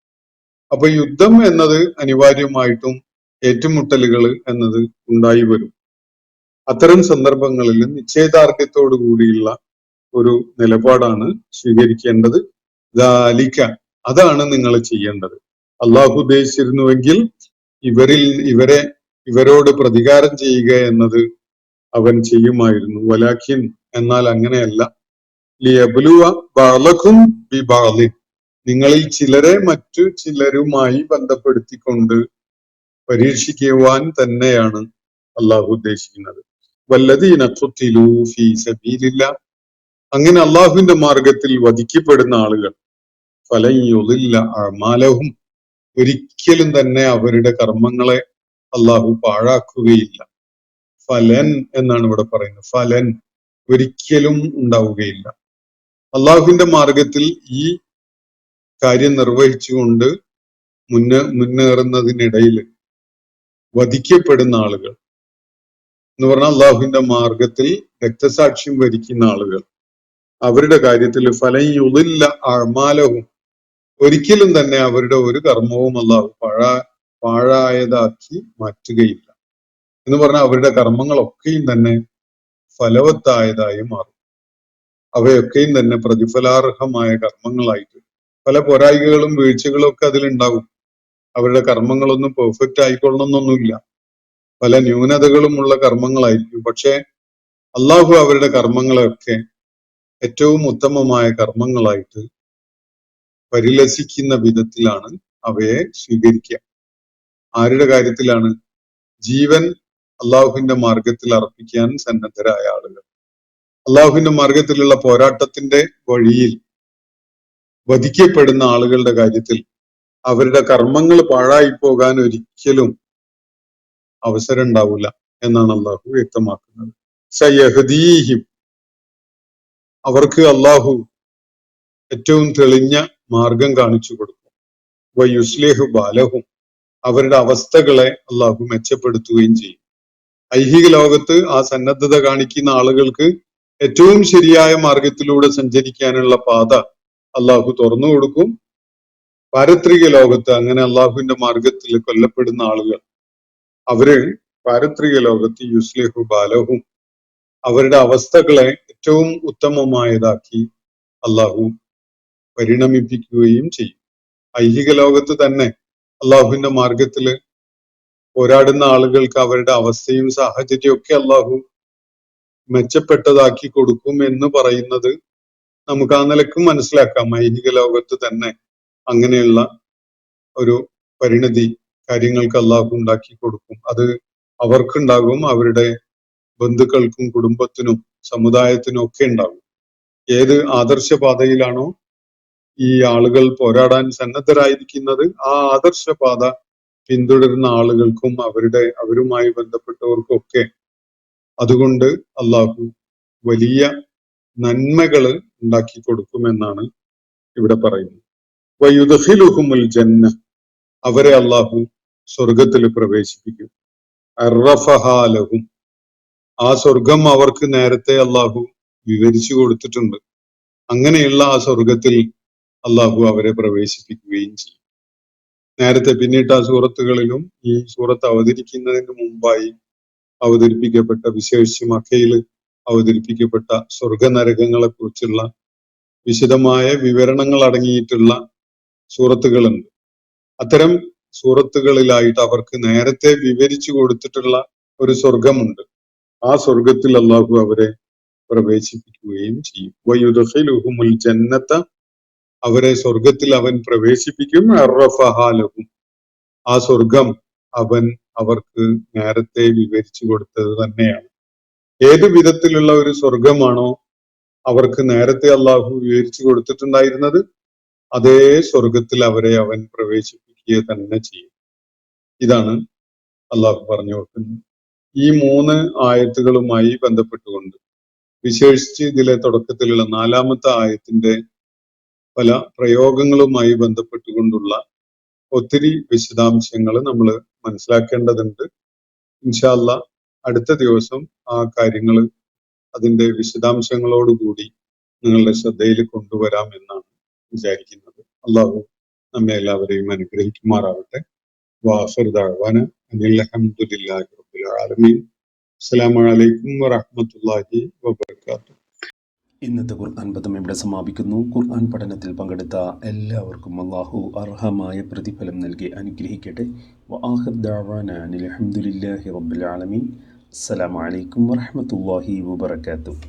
അപ്പൊ യുദ്ധം എന്നത് അനിവാര്യമായിട്ടും ഏറ്റുമുട്ടലുകൾ എന്നത് ഉണ്ടായി വരും. അത്തരം സന്ദർഭങ്ങളിൽ നിശ്ചയദാർഢ്യത്തോടു കൂടിയുള്ള ഒരു നിലപാടാണ് സ്വീകരിക്കേണ്ടത്. അതാണ് നിങ്ങൾ ചെയ്യേണ്ടത്. അള്ളാഹു ഉദ്ദേശിച്ചിരുന്നുവെങ്കിൽ ഇവരോട് പ്രതികാരം ചെയ്യുക എന്നത് അവൻ ചെയ്യുമായിരുന്നു. വലാഖിൻ, എന്നാൽ അങ്ങനെയല്ല. ലിയബ്ലുവ ബഅളകും ബിബഅളിൻ, നിങ്ങളിൽ ചിലരെ മറ്റു ചിലരുമായി ബന്ധപ്പെടുത്തിക്കൊണ്ട് പരീക്ഷിക്കുവാൻ തന്നെയാണ് അള്ളാഹു ഉദ്ദേശിക്കുന്നത്. വല്ലദീന ഖുതിലൂ ഫീ സബീലില്ലാഹ്, അങ്ങനെ അള്ളാഹുവിന്റെ മാർഗത്തിൽ വധിക്കപ്പെടുന്ന ആളുകൾ ഫലൻ യുളില്ല അഅമാലഹും, ഒരിക്കലും തന്നെ അവരുടെ കർമ്മങ്ങളെ അള്ളാഹു പാഴാക്കുകയില്ല. ഫലൻ എന്നാണ് ഇവിടെ പറയുന്നത്. ഫലൻ ഒരിക്കലും ഉണ്ടാവുകയില്ല. അള്ളാഹുവിന്റെ മാർഗത്തിൽ ഈ കാര്യം നിർവഹിച്ചുകൊണ്ട് മുന്നേറുന്നതിനിടയിൽ വധിക്കപ്പെടുന്ന ആളുകൾ എന്ന് പറഞ്ഞാൽ അള്ളാഹുവിന്റെ മാർഗത്തിൽ രക്തസാക്ഷ്യം വരിക്കുന്ന ആളുകൾ, അവരുടെ കാര്യത്തിൽ ഫലൻ യുളില്ല അഅമാലഹും, ഒരിക്കലും തന്നെ അവരുടെ ഒരു കർമ്മവും അള്ളാഹു പാഴായതാക്കി മാറ്റുകയില്ല. എന്ന് പറഞ്ഞാൽ അവരുടെ കർമ്മങ്ങളൊക്കെയും തന്നെ ഫലവത്തായതായി മാറും. അവയൊക്കെയും തന്നെ പ്രതിഫലാർഹമായ കർമ്മങ്ങളായിട്ട്, പല പോരായികകളും വീഴ്ചകളും ഒക്കെ അതിലുണ്ടാകും. അവരുടെ കർമ്മങ്ങളൊന്നും പെർഫെക്റ്റ് ആയിക്കൊള്ളണമെന്നൊന്നുമില്ല. പല ന്യൂനതകളും ഉള്ള കർമ്മങ്ങളായിരിക്കും. പക്ഷെ അള്ളാഹു അവരുടെ കർമ്മങ്ങളെയൊക്കെ ഏറ്റവും ഉത്തമമായ കർമ്മങ്ങളായിട്ട് പരിലസിക്കുന്ന വിധത്തിലാണ് അവയെ സ്വീകരിക്കുക. ആരുടെ കാര്യത്തിലാണ്? ജീവൻ അള്ളാഹുവിന്റെ മാർഗത്തിൽ അർപ്പിക്കാൻ സന്നദ്ധരായ ആളുകൾ, അള്ളാഹുവിന്റെ മാർഗത്തിലുള്ള പോരാട്ടത്തിന്റെ വഴിയിൽ വധിക്കപ്പെടുന്ന ആളുകളുടെ കാര്യത്തിൽ അവരുടെ കർമ്മങ്ങൾ പാഴായി പോകാൻ ഒരിക്കലും അവസരം ഉണ്ടാവില്ല എന്നാണ് അള്ളാഹു വ്യക്തമാക്കുന്നത്. സയഹദീഹിം, അവർക്ക് അള്ളാഹു ഏറ്റവും തെളിഞ്ഞ മാർഗം കാണിച്ചു കൊടുക്കും. വയുസ്ലിഹു ബാലഹും, അവരുടെ അവസ്ഥകളെ അള്ളാഹു മെച്ചപ്പെടുത്തുകയും ചെയ്യും. ഐഹിക ലോകത്ത് ആ സന്നദ്ധത കാണിക്കുന്ന ആളുകൾക്ക് ഏറ്റവും ശരിയായ മാർഗത്തിലൂടെ സഞ്ചരിക്കാനുള്ള പാത അള്ളാഹു തുറന്നു കൊടുക്കും. പാരത്രിക ലോകത്ത് അങ്ങനെ അള്ളാഹുവിന്റെ മാർഗത്തിൽ കൊല്ലപ്പെടുന്ന ആളുകൾ, അവര് പാരത്രിക ലോകത്ത് യുസ്ലിഹു ബാലഹും, അവരുടെ അവസ്ഥകളെ ഏറ്റവും ഉത്തമമായതാക്കി അള്ളാഹു പരിണമിപ്പിക്കുകയും ചെയ്യും. ഐഹിക ലോകത്ത് തന്നെ അള്ളാഹുവിന്റെ മാർഗത്തില് പോരാടുന്ന ആളുകൾക്ക് അവരുടെ അവസ്ഥയും സാഹചര്യവും ഒക്കെ അള്ളാഹു മെച്ചപ്പെട്ടതാക്കി കൊടുക്കും എന്ന് പറയുന്നത് നമുക്ക് ആ നിലക്കും മനസ്സിലാക്കാം. ഐഹിക ലോകത്ത് തന്നെ അങ്ങനെയുള്ള ഒരു പരിണതി കാര്യങ്ങൾക്ക് അള്ളാഹു ഉണ്ടാക്കി കൊടുക്കും. അത് അവർക്കുണ്ടാകും, അവരുടെ ബന്ധുക്കൾക്കും കുടുംബത്തിനും സമുദായത്തിനും ഒക്കെ ഉണ്ടാകും. ഏത് ആദർശപാതയിലാണോ ഈ ആളുകൾ പോരാടാൻ സന്നദ്ധരായിരിക്കുന്നത്, ആ ആദർശപാത പിന്തുടരുന്ന ആളുകൾക്കും അവരുമായി ബന്ധപ്പെട്ടവർക്കും ഒക്കെ അതുകൊണ്ട് അള്ളാഹു വലിയ നന്മകള് ഉണ്ടാക്കി കൊടുക്കുമെന്നാണ് ഇവിടെ പറയുന്നത്. വയുദ്ഖിലുഹുമുൽ ജന്ന, അവരെ അള്ളാഹു സ്വർഗത്തിൽ പ്രവേശിപ്പിക്കും. അർറഫഹാ ലഹും, ആ സ്വർഗം അവർക്ക് നേരത്തെ അള്ളാഹു വിവരിച്ചു കൊടുത്തിട്ടുണ്ട്. അങ്ങനെയുള്ള ആ സ്വർഗത്തിൽ അള്ളാഹു അവരെ പ്രവേശിപ്പിക്കുകയും ചെയ്യും. നേരത്തെ പിന്നീട് ആ സൂറത്തുകളിലും ഈ സൂറത്ത് അവതരിക്കുന്നതിന് മുമ്പായി അവതരിപ്പിക്കപ്പെട്ട, വിശേഷിച്ച് മക്കയിൽ അവതരിപ്പിക്കപ്പെട്ട സ്വർഗനരകങ്ങളെ കുറിച്ചുള്ള വിശദമായ വിവരണങ്ങൾ അടങ്ങിയിട്ടുള്ള സൂറത്തുകളുണ്ട്. അത്തരം സൂറത്തുകളിലായിട്ട് അവർക്ക് നേരത്തെ വിവരിച്ചു കൊടുത്തിട്ടുള്ള ഒരു സ്വർഗമുണ്ട്. ആ സ്വർഗത്തിൽ അള്ളാഹു അവരെ പ്രവേശിപ്പിക്കുകയും ചെയ്യും. വയുദ്ഖിലുഹുമുൽ ജന്നത, അവരെ സ്വർഗത്തിൽ അവൻ പ്രവേശിപ്പിക്കും. അർറഫഹാ ലഹും, ആ സ്വർഗം അവൻ അവർക്ക് നേരത്തെ വിവരിച്ചു കൊടുത്തത് തന്നെയാണ്. ഏത് വിധത്തിലുള്ള ഒരു സ്വർഗമാണോ അവർക്ക് നേരത്തെ അള്ളാഹു വിവരിച്ചു കൊടുത്തിട്ടുണ്ടായിരുന്നത്, അതേ സ്വർഗത്തിൽ അവരെ അവൻ പ്രവേശിപ്പിക്കുക തന്നെ ചെയ്യും. ഇതാണ് അള്ളാഹു പറഞ്ഞു കൊടുക്കുന്നത്. ഈ 3 ആയത്തുകളുമായി ബന്ധപ്പെട്ടുകൊണ്ട്, വിശേഷിച്ച് ഇതിലെ തുടക്കത്തിലുള്ള 4-ാമത്തെ ആയത്തിന്റെ പല പ്രയോഗങ്ങളുമായി ബന്ധപ്പെട്ടുകൊണ്ടുള്ള ഒത്തിരി വിശദാംശങ്ങൾ നമ്മൾ മനസ്സിലാക്കേണ്ടതുണ്ട്. ഇൻഷാ അല്ലാഹ് അടുത്ത ദിവസം ആ കാര്യങ്ങൾ അതിന്റെ വിശദാംശങ്ങളോടുകൂടി നിങ്ങളുടെ ശ്രദ്ധയിൽ കൊണ്ടുവരാം എന്നാണ് വിചാരിക്കുന്നത്. അള്ളാഹു നമ്മെ എല്ലാവരെയും അനുഗ്രഹിക്കുമാറാവട്ടെ. വാഖിറു ദഅ്വാന അനിൽ ഹംദുലില്ലാഹി റബ്ബിൽ ആലമീൻ. അസ്സലാമു അലൈക്കും വറഹ്മത്തുള്ളാഹി വബറകാതുഹു. ഇന്നത്തെ ഖുർആൻ പദം ഇവിടെ സമാപിക്കുന്നു. ഖുർആൻ പഠനത്തിൽ പങ്കെടുത്ത എല്ലാവർക്കും അല്ലാഹു അർഹമായ പ്രതിഫലം നൽകി അനുഗ്രഹിക്കട്ടെ. വആഖിറു ദഅ്വാന അനിൽ ഹംദുലില്ലാഹി റബ്ബിൽ ആലമീൻ. അസ്സലാമു അലൈക്കും വറഹ്മത്തുള്ളാഹി വബറകാതുഹു.